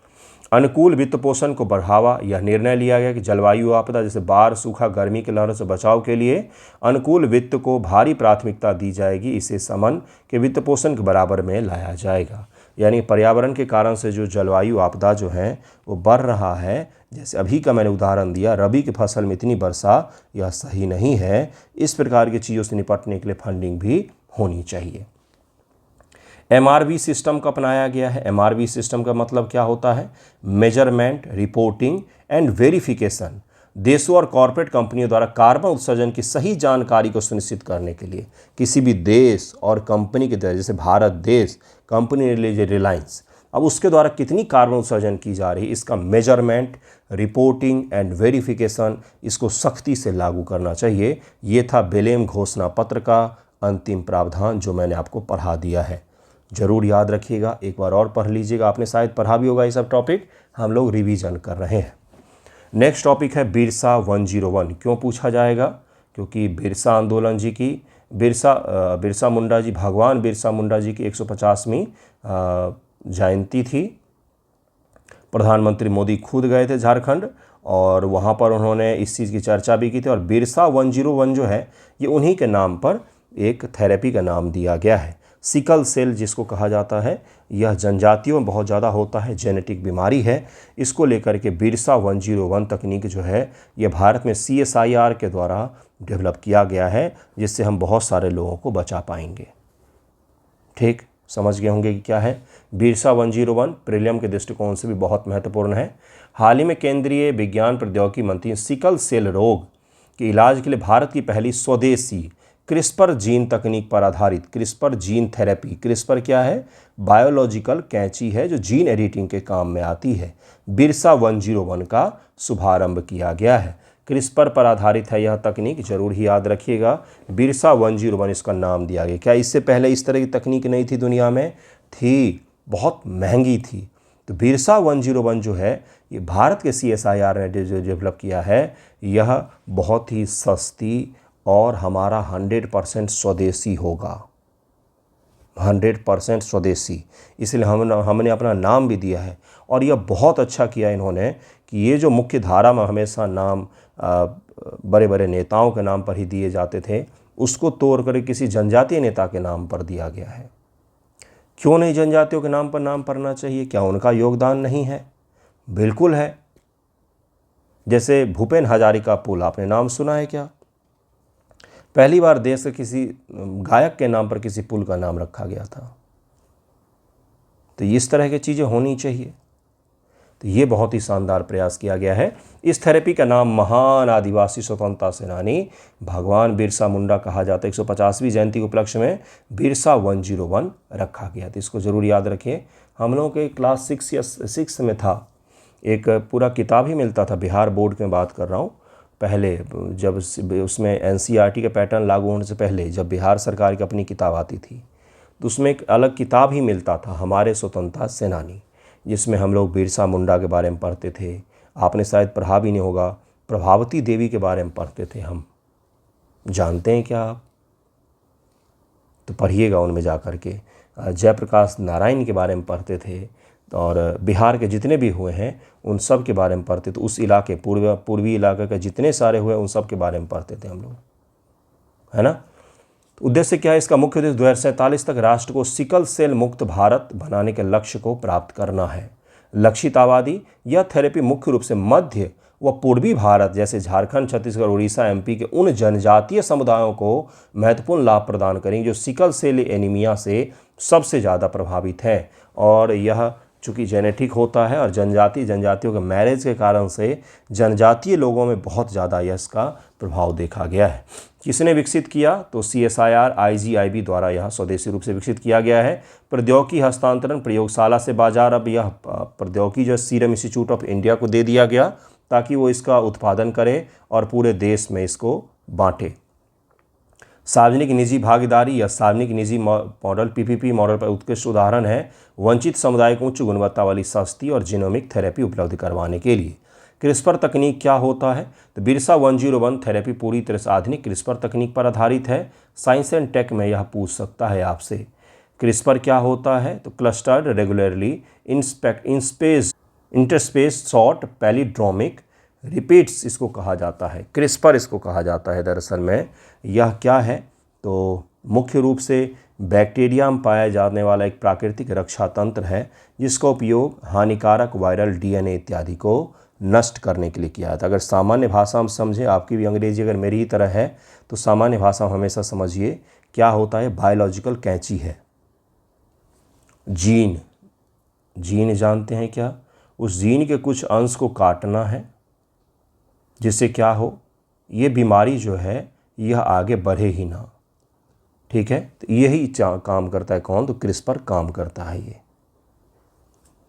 अनुकूल वित्त पोषण को बढ़ावा, यह निर्णय लिया गया कि जलवायु आपदा जैसे बाढ़, सूखा, गर्मी के लहरों से बचाव के लिए अनुकूल वित्त को भारी प्राथमिकता दी जाएगी। इसे समन के वित्त पोषण के बराबर में लाया जाएगा। यानी पर्यावरण के कारण से जो जलवायु आपदा जो है वो बढ़ रहा है, जैसे अभी का मैंने उदाहरण दिया, रबी की फसल में इतनी वर्षा, यह सही नहीं है। इस प्रकार की चीज़ों से निपटने के लिए फंडिंग भी होनी चाहिए। MRV सिस्टम का अपनाया गया है। MRV सिस्टम का मतलब क्या होता है? Measurement, reporting and verification. देशों और कॉरपोरेट कंपनियों द्वारा कार्बन उत्सर्जन की सही जानकारी को सुनिश्चित करने के लिए किसी भी देश और कंपनी की तरह, जैसे भारत देश, कंपनी रिलायंस, अब उसके द्वारा कितनी कार्बन उत्सर्जन की जा रही है, इसका मेजरमेंट, रिपोर्टिंग एंड वेरिफिकेशन, इसको सख्ती से लागू करना चाहिए। ये था बेलेम घोषणा पत्र का अंतिम प्रावधान जो मैंने आपको पढ़ा दिया है। ज़रूर याद रखिएगा, एक बार और पढ़ लीजिएगा, आपने शायद पढ़ा भी होगा ये सब टॉपिक, हम लोग रिवीजन कर रहे हैं। नेक्स्ट टॉपिक है बिरसा 101। क्यों पूछा जाएगा? क्योंकि बिरसा आंदोलन जी की बिरसा मुंडा जी, भगवान बिरसा मुंडा जी की 150वीं जयंती थी। प्रधानमंत्री मोदी खुद गए थे झारखंड और वहाँ पर उन्होंने इस चीज़ की चर्चा भी की थी। और बिरसा 101 जो है ये उन्हीं के नाम पर एक थेरेपी का नाम दिया गया है। सिकल सेल जिसको कहा जाता है, यह जनजातियों में बहुत ज़्यादा होता है, जेनेटिक बीमारी है। इसको लेकर के बिरसा 101 तकनीक जो है ये भारत में CSIR के द्वारा डेवलप किया गया है, जिससे हम बहुत सारे लोगों को बचा पाएंगे। ठीक समझ गए होंगे कि क्या है बिरसा 101। प्रीलियम के दृष्टिकोण से भी बहुत महत्वपूर्ण है। हाल ही में केंद्रीय विज्ञान प्रौद्योगिकी मंत्री सिकल सेल रोग के इलाज के लिए भारत की पहली स्वदेशी क्रिस्पर जीन तकनीक पर आधारित क्रिस्पर जीन थेरेपी, क्रिस्पर क्या है? बायोलॉजिकल कैंची है जो जीन एडिटिंग के काम में आती है, बिरसा 101 का शुभारंभ किया गया है। क्रिस्पर पर आधारित है यह तकनीक, जरूर ही याद रखिएगा। बिरसा 101 इसका नाम दिया गया। क्या इससे पहले इस तरह की तकनीक नहीं थी दुनिया में? थी, बहुत महंगी थी। तो बिरसा 101 जो है ये भारत के CSIR ने जो डेवलप किया है, यह बहुत ही सस्ती और हमारा 100% स्वदेशी होगा, 100% स्वदेशी। इसलिए हमने अपना नाम भी दिया है। और यह बहुत अच्छा किया इन्होंने कि ये जो मुख्य धारा में हमेशा नाम बड़े बड़े नेताओं के नाम पर ही दिए जाते थे, उसको तोड़ कर किसी जनजातीय नेता के नाम पर दिया गया है। क्यों नहीं जनजातियों के नाम पर नाम पढ़ना चाहिए? क्या उनका योगदान नहीं है? बिल्कुल है। जैसे भूपेन हजारिका पुल, आपने नाम सुना है क्या? पहली बार देश के किसी गायक के नाम पर किसी पुल का नाम रखा गया था। तो इस तरह की चीज़ें होनी चाहिए। तो ये बहुत ही शानदार प्रयास किया गया है। इस थेरेपी का नाम महान आदिवासी स्वतंत्रता सेनानी भगवान बिरसा मुंडा कहा जाता है। 150वीं जयंती के उपलक्ष्य में बिरसा 101 रखा गया। तो इसको ज़रूर याद रखिए। हम लोगों के क्लास 6 या 6 में था, एक पूरा किताब ही मिलता था। बिहार बोर्ड की बात कर रहा हूँ, पहले जब उसमें NCERT के पैटर्न लागू होने से पहले जब बिहार सरकार की अपनी किताब आती थी, तो उसमें एक अलग किताब ही मिलता था, हमारे स्वतंत्रता सेनानी, जिसमें हम लोग बिरसा मुंडा के बारे में पढ़ते थे। आपने शायद पढ़ा भी नहीं होगा, प्रभावती देवी के बारे में पढ़ते थे हम। जानते हैं क्या आप? तो पढ़िएगा उनमें जा कर के। जयप्रकाश नारायण के बारे में पढ़ते थे और बिहार के जितने भी हुए हैं उन सब के बारे में पढ़ते। तो उस इलाके पूर्वी इलाके के जितने सारे हुए उन सब के बारे में पढ़ते थे हम लोग, है ना। तो उद्देश्य क्या है इसका? मुख्य उद्देश्य 2047 तक राष्ट्र को सिकल सेल मुक्त भारत बनाने के लक्ष्य को प्राप्त करना है। लक्षित आबादी, यह थेरेपी मुख्य रूप से मध्य व पूर्वी भारत जैसे झारखंड, छत्तीसगढ़, उड़ीसा, MP के उन जनजातीय समुदायों को महत्वपूर्ण लाभ प्रदान करेंगे जो सिकल सेल एनीमिया से सबसे ज़्यादा प्रभावित हैं। और यह चूँकि जेनेटिक होता है और जनजातियों के मैरिज के कारण से जनजातीय लोगों में बहुत ज़्यादा इसका प्रभाव देखा गया है। किसने विकसित किया? तो CSIR IGIB द्वारा यह स्वदेशी रूप से विकसित किया गया है। प्रौद्योगिकी हस्तांतरण प्रयोगशाला से बाजार, अब यह प्रौद्योगिकी जो सीरम इंस्टीट्यूट ऑफ इंडिया को दे दिया गया ताकि वो इसका उत्पादन करें और पूरे देश में इसको बांटे। सार्वजनिक निजी भागीदारी या सार्वजनिक निजी मॉडल PPP मॉडल पर उत्कृष्ट उदाहरण है वंचित समुदाय को उच्च गुणवत्ता वाली सस्ती और जीनोमिक थेरेपी उपलब्ध करवाने के लिए। क्रिस्पर तकनीक क्या होता है? तो बिरसा 101 थेरेपी पूरी तरह से आधुनिक क्रिस्पर तकनीक पर आधारित है। साइंस एंड टेक में यह पूछ सकता है आपसे। क्रिस्पर क्या होता है? तो clustered regularly interspace short palindromic repeats इसको कहा जाता है। क्रिस्पर इसको कहा जाता है। दरअसल में यह क्या है? तो मुख्य रूप से बैक्टीरिया में पाया जाने वाला एक प्राकृतिक रक्षा तंत्र है जिसका उपयोग हानिकारक वायरल DNA इत्यादि को नष्ट करने के लिए किया जाता है। अगर सामान्य भाषा में समझे, आपकी भी अंग्रेजी अगर मेरी ही तरह है तो सामान्य भाषा में हमेशा समझिए क्या होता है। बायोलॉजिकल कैंची है। जीन जानते हैं क्या? उस जीन के कुछ अंश को काटना है जिससे क्या हो, ये बीमारी जो है यह आगे बढ़े ही ना। ठीक है, तो यही काम करता है कौन? तो क्रिस्पर काम करता है ये।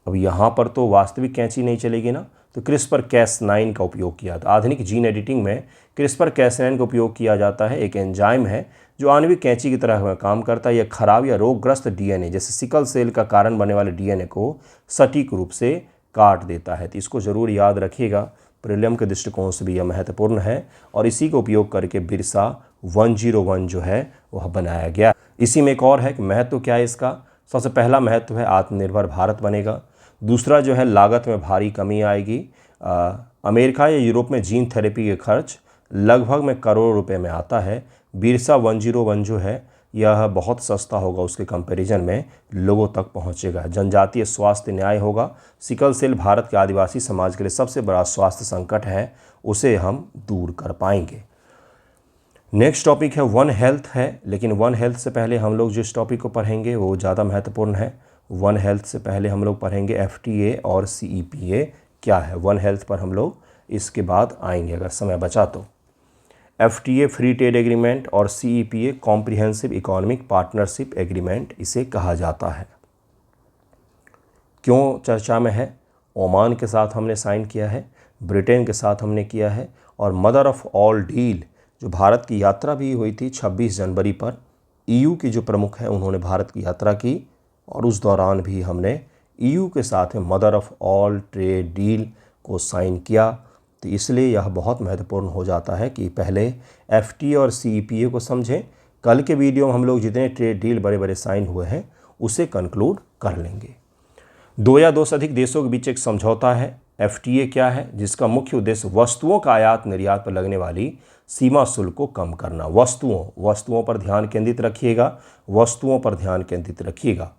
अब यहाँ पर तो वास्तविक कैंची नहीं चलेगी ना, तो क्रिस्पर-cas9 का उपयोग किया था। आधुनिक जीन एडिटिंग में क्रिस्पर-cas9 का उपयोग किया जाता है। एक एंजाइम है जो आणविक कैंची की तरह काम करता है। यह खराब या रोगग्रस्त डीएनए जैसे सिकल सेल का कारण बनने वाले डीएनए को सटीक रूप से काट देता है। तो इसको ज़रूर याद रखिएगा, प्रीलिम के दृष्टिकोण से भी यह महत्वपूर्ण है और इसी का उपयोग करके बिरसा 101 जो है वह बनाया गया। इसी में एक और है कि महत्व क्या है इसका। सबसे पहला महत्व है आत्मनिर्भर भारत बनेगा। दूसरा जो है लागत में भारी कमी आएगी। अमेरिका या यूरोप में जीन थेरेपी के खर्च लगभग में करोड़ रुपए में आता है। बिरसा 101 जो है यह बहुत सस्ता होगा, उसके कंपैरिजन में लोगों तक पहुंचेगा। जनजातीय स्वास्थ्य न्याय होगा। सिकल सेल भारत के आदिवासी समाज के लिए सबसे बड़ा स्वास्थ्य संकट है, उसे हम दूर कर पाएंगे। नेक्स्ट टॉपिक है वन हेल्थ है, लेकिन वन हेल्थ से पहले हम लोग जिस टॉपिक को पढ़ेंगे वो ज़्यादा महत्वपूर्ण है। वन हेल्थ से पहले हम लोग पढ़ेंगे FTA और CEPA क्या है। वन हेल्थ पर हम लोग इसके बाद आएंगे अगर समय बचा तो। FTA फ्री ट्रेड एग्रीमेंट और CEPA comprehensive economic partnership agreement इसे कहा जाता है। क्यों चर्चा में है? ओमान के साथ हमने साइन किया है, ब्रिटेन के साथ हमने किया है और मदर ऑफ ऑल डील जो भारत की यात्रा भी हुई थी 26 जनवरी पर। EU की जो प्रमुख है उन्होंने भारत की यात्रा की और उस दौरान भी हमने EU के साथ में mother of all trade deal को साइन किया। तो इसलिए यह बहुत महत्वपूर्ण हो जाता है कि पहले FTA और CEPA को समझें। कल के वीडियो में हम लोग जितने ट्रेड डील बड़े बड़े साइन हुए हैं उसे कंक्लूड कर लेंगे। दो या दो से अधिक देशों के बीच एक समझौता है। FTA क्या है? जिसका मुख्य उद्देश्य वस्तुओं का आयात निर्यात पर लगने वाली सीमा शुल्क को कम करना। वस्तुओं पर ध्यान केंद्रित रखिएगा, वस्तुओं पर ध्यान केंद्रित रखिएगा।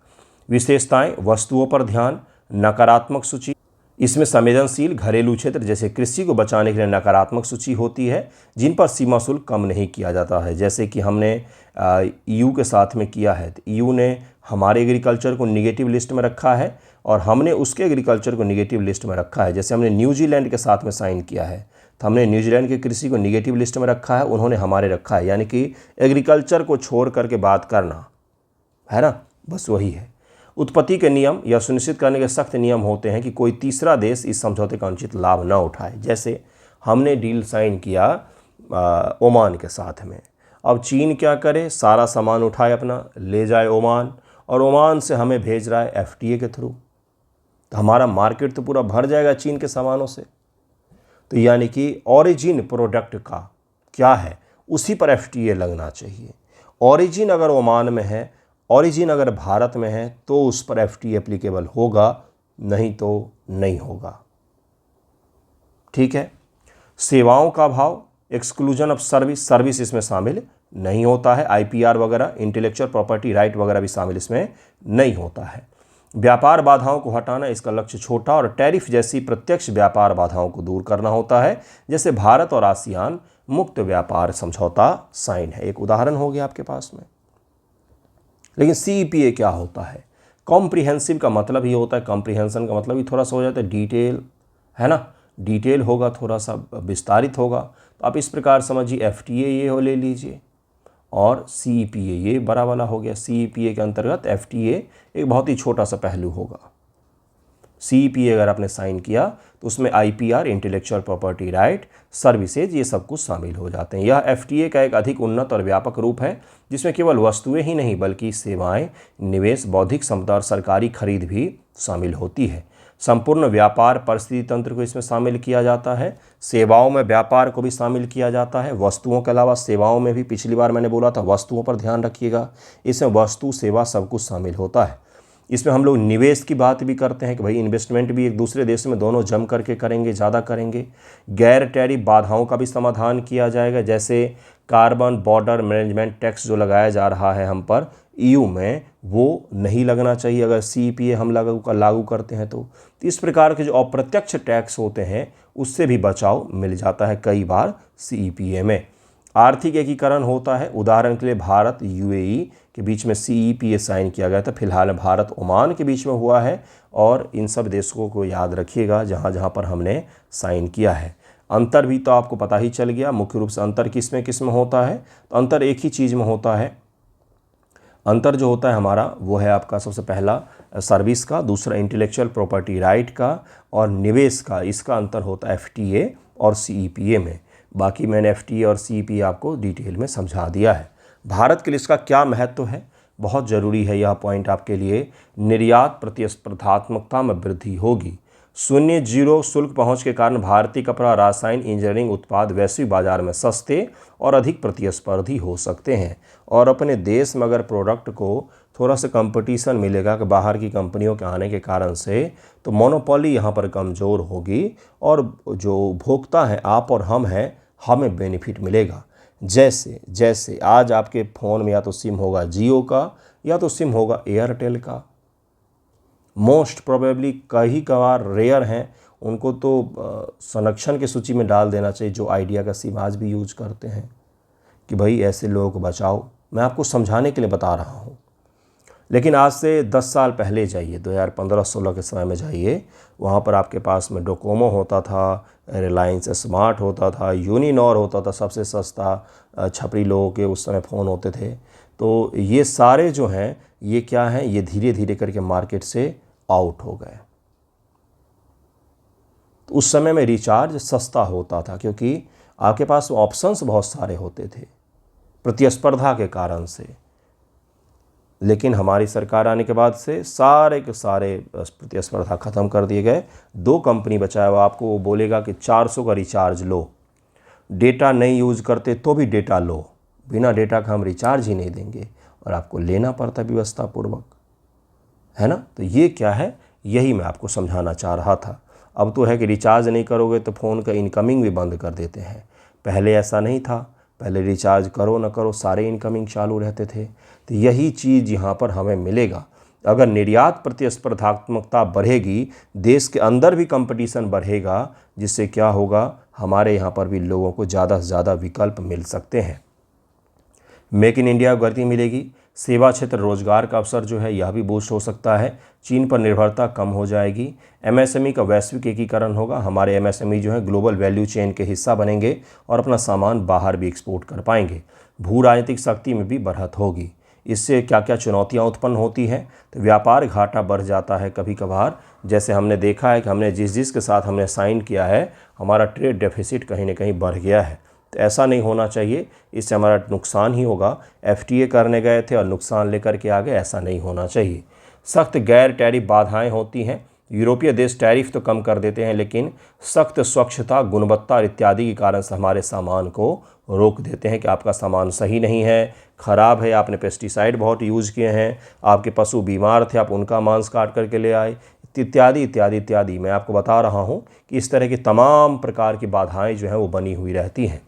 विशेषताएं, वस्तुओं पर ध्यान, नकारात्मक सूची। इसमें संवेदनशील घरेलू क्षेत्र जैसे कृषि को बचाने के लिए नकारात्मक सूची होती है जिन पर सीमा शुल्क कम नहीं किया जाता है। जैसे कि हमने EU के साथ में किया है, तो EU ने हमारे एग्रीकल्चर को निगेटिव लिस्ट में रखा है और हमने उसके एग्रीकल्चर को निगेटिव लिस्ट में रखा है। जैसे हमने न्यूजीलैंड के साथ में साइन किया है तो हमने न्यूजीलैंड की कृषि को निगेटिव लिस्ट में रखा है, उन्होंने हमारे रखा है। यानी कि एग्रीकल्चर को छोड़ करके बात करना है ना, बस वही है। उत्पत्ति के नियम यह सुनिश्चित करने के सख्त नियम होते हैं कि कोई तीसरा देश इस समझौते का अनुचित लाभ न उठाए। जैसे हमने डील साइन किया ओमान के साथ में, अब चीन क्या करे, सारा सामान उठाए अपना ले जाए ओमान और ओमान से हमें भेज रहा है FTA के थ्रू, तो हमारा मार्केट तो पूरा भर जाएगा चीन के सामानों से। तो यानी कि ओरिजिन प्रोडक्ट का क्या है उसी पर FTA लगना चाहिए। ओरिजिन अगर ओमान में है, ओरिजिन अगर भारत में है तो उस पर FTA एप्लीकेबल होगा, नहीं तो नहीं होगा। ठीक है। सेवाओं का भाव, एक्सक्लूजन ऑफ सर्विस इसमें शामिल नहीं होता है। IPR वगैरह, इंटेलेक्चुअल प्रॉपर्टी राइट वगैरह भी शामिल इसमें नहीं होता है। व्यापार बाधाओं को हटाना, इसका लक्ष्य छोटा और टैरिफ जैसी प्रत्यक्ष व्यापार बाधाओं को दूर करना होता है। जैसे भारत और आसियान मुक्त व्यापार समझौता साइन है, एक उदाहरण हो गया आपके पास में। लेकिन CEPA क्या होता है? कॉम्प्रिहेंसिव का मतलब ही होता है, कॉम्प्रिहेंशन का मतलब ही थोड़ा सा हो जाता है डिटेल, है ना, डिटेल होगा, थोड़ा सा विस्तारित होगा। तो आप इस प्रकार समझिए FTA ये हो ले लीजिए और CEPA ये बड़ा वाला हो गया। CEPA के अंतर्गत FTA एक बहुत ही छोटा सा पहलू होगा। CEPA अगर आपने साइन किया तो उसमें IPR, intellectual property right, services, ये सब कुछ शामिल हो जाते हैं। यह FTA का एक अधिक उन्नत और व्यापक रूप है जिसमें केवल वस्तुएं ही नहीं बल्कि सेवाएं, निवेश, बौद्धिक संपदा और सरकारी खरीद भी शामिल होती है। संपूर्ण व्यापार परिस्थिति तंत्र को इसमें शामिल किया जाता है। सेवाओं में व्यापार को भी शामिल किया जाता है। वस्तुओं के अलावा सेवाओं में भी, पिछली बार मैंने बोला था वस्तुओं पर ध्यान रखिएगा, इसमें वस्तु सेवा सब कुछ शामिल होता है। इसमें हम लोग निवेश की बात भी करते हैं कि भाई इन्वेस्टमेंट भी एक दूसरे देश में दोनों जम करके करेंगे, ज़्यादा करेंगे। गैर टैरिफ बाधाओं का भी समाधान किया जाएगा, जैसे कार्बन बॉर्डर मैनेजमेंट टैक्स जो लगाया जा रहा है हम पर EU में, वो नहीं लगना चाहिए अगर CEPA हम लागू करते हैं तो। इस प्रकार के जो अप्रत्यक्ष टैक्स होते हैं उससे भी बचाव मिल जाता है कई बार CEPA में। आर्थिक एकीकरण होता है, उदाहरण के लिए भारत UAE के बीच में CEPA साइन किया गया था, फिलहाल भारत ओमान के बीच में हुआ है और इन सब देशों को याद रखिएगा जहाँ जहाँ पर हमने साइन किया है। अंतर भी तो आपको पता ही चल गया, मुख्य रूप से अंतर किस में होता है, तो अंतर एक ही चीज़ में होता है। अंतर जो होता है हमारा वो है आपका सबसे पहला सर्विस का, दूसरा इंटेलेक्चुअल प्रॉपर्टी राइट का, और निवेश का, इसका अंतर होता है FTA और CEPA में। बाकी मैंने FTA और CEPA आपको डिटेल में समझा दिया है। भारत के लिए इसका क्या महत्व है, बहुत ज़रूरी है यह पॉइंट आपके लिए। निर्यात प्रतिस्पर्धात्मकता में वृद्धि होगी। शून्य जीरो शुल्क पहुंच के कारण भारतीय कपड़ा, रासायन, इंजीनियरिंग उत्पाद वैश्विक बाजार में सस्ते और अधिक प्रतिस्पर्धी हो सकते हैं। और अपने देश में अगर प्रोडक्ट को थोड़ा सा कंपटीशन मिलेगा कि बाहर की कंपनियों के आने के कारण से, तो मोनोपोली यहाँ पर कमज़ोर होगी और जो उपभोक्ता हैं, आप और हम हैं, हमें बेनिफिट मिलेगा। जैसे आज आपके फ़ोन में या तो सिम होगा जियो का या तो सिम होगा एयरटेल का। मोस्ट प्रोबेबली कई कभार रेयर हैं, उनको तो संरक्षण की सूची में डाल देना चाहिए जो आइडिया का सिम आज भी यूज करते हैं, कि भाई ऐसे लोगों को बचाओ। मैं आपको समझाने के लिए बता रहा हूँ। लेकिन आज से 10 साल पहले जाइए, 2015-16 के समय में जाइए, वहाँ पर आपके पास में डोकोमो होता था, रिलायंस स्मार्ट होता था, यूनिनॉर होता था, सबसे सस्ता छपरी लोगों के उस समय फ़ोन होते थे। तो ये सारे जो हैं, ये क्या हैं, ये धीरे धीरे करके मार्केट से आउट हो गए। तो उस समय में रिचार्ज सस्ता होता था क्योंकि आपके पास ऑप्शंस बहुत सारे होते थे प्रतिस्पर्धा के कारण से। लेकिन हमारी सरकार आने के बाद से सारे के सारे प्रतिस्पर्धा ख़त्म कर दिए गए। 2 कंपनी बचाया हुआ, आपको वो बोलेगा कि 400 का रिचार्ज लो, डेटा नहीं यूज़ करते तो भी डेटा लो, बिना डेटा का हम रिचार्ज ही नहीं देंगे, और आपको लेना पड़ता व्यवस्थापूर्वक, है ना। तो ये क्या है, यही मैं आपको समझाना चाह रहा था। अब तो है कि रिचार्ज नहीं करोगे तो फ़ोन का इनकमिंग भी बंद कर देते हैं। पहले ऐसा नहीं था, पहले रिचार्ज करो ना करो सारे इनकमिंग चालू रहते थे। तो यही चीज़ यहाँ पर हमें मिलेगा। अगर निर्यात प्रतिस्पर्धात्मकता बढ़ेगी, देश के अंदर भी कंपटीशन बढ़ेगा, जिससे क्या होगा, हमारे यहाँ पर भी लोगों को ज़्यादा से ज़्यादा विकल्प मिल सकते हैं। मेक इन इंडिया को गति मिलेगी। सेवा क्षेत्र रोजगार का अवसर जो है यह भी बूस्ट हो सकता है। चीन पर निर्भरता कम हो जाएगी। MSME का वैश्विक एकीकरण होगा। हमारे MSME जो है ग्लोबल वैल्यू चेन के हिस्सा बनेंगे और अपना सामान बाहर भी एक्सपोर्ट कर पाएंगे। भू राजनीतिक शक्ति में भी बढ़त होगी। इससे क्या क्या चुनौतियां उत्पन्न होती हैं, तो व्यापार घाटा बढ़ जाता है कभी कभार। जैसे हमने देखा है कि हमने जिस के साथ हमने साइन किया है, हमारा ट्रेड डेफिसिट कहीं ना कहीं बढ़ गया है। तो ऐसा नहीं होना चाहिए, इससे हमारा नुकसान ही होगा। FTA करने गए थे और नुकसान लेकर के आ गए, ऐसा नहीं होना चाहिए। सख्त गैर टैरिफ बाधाएं होती हैं। यूरोपीय देश टैरिफ तो कम कर देते हैं, लेकिन सख्त स्वच्छता, गुणवत्ता इत्यादि के कारण से हमारे सामान को रोक देते हैं कि आपका सामान सही नहीं है, ख़राब है, आपने पेस्टिसाइड बहुत यूज़ किए हैं, आपके पशु बीमार थे, आप उनका मांस काट करके ले आए, इत्यादि इत्यादि इत्यादि। मैं आपको बता रहा हूँ कि इस तरह की तमाम प्रकार की बाधाएं जो हैं वो बनी हुई रहती हैं।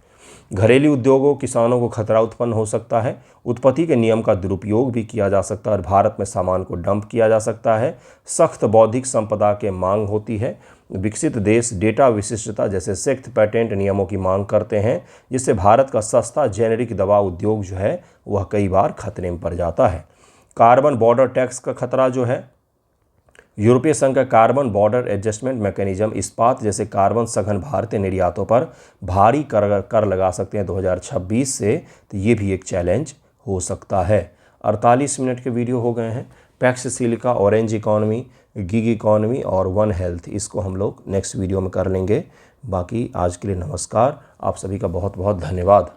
घरेलू उद्योगों, किसानों को खतरा उत्पन्न हो सकता है। उत्पत्ति के नियम का दुरुपयोग भी किया जा सकता है और भारत में सामान को डंप किया जा सकता है। सख्त बौद्धिक संपदा के मांग होती है। विकसित देश डेटा विशिष्टता जैसे सख्त पेटेंट नियमों की मांग करते हैं, जिससे भारत का सस्ता जेनेरिक दवा उद्योग जो है वह कई बार खतरे में पड़ जाता है। कार्बन बॉर्डर टैक्स का खतरा जो है, यूरोपीय संघ का कार्बन बॉर्डर एडजस्टमेंट मैकेनिज्म इस्पात जैसे कार्बन सघन भारतीय निर्यातों पर भारी कर लगा सकते हैं 2026 से। तो ये भी एक चैलेंज हो सकता है। 48 मिनट के वीडियो हो गए हैं। PACS silica, orange economy, gig economy और वन हेल्थ, इसको हम लोग नेक्स्ट वीडियो में कर लेंगे। बाकी आज के लिए नमस्कार। आप सभी का बहुत बहुत धन्यवाद।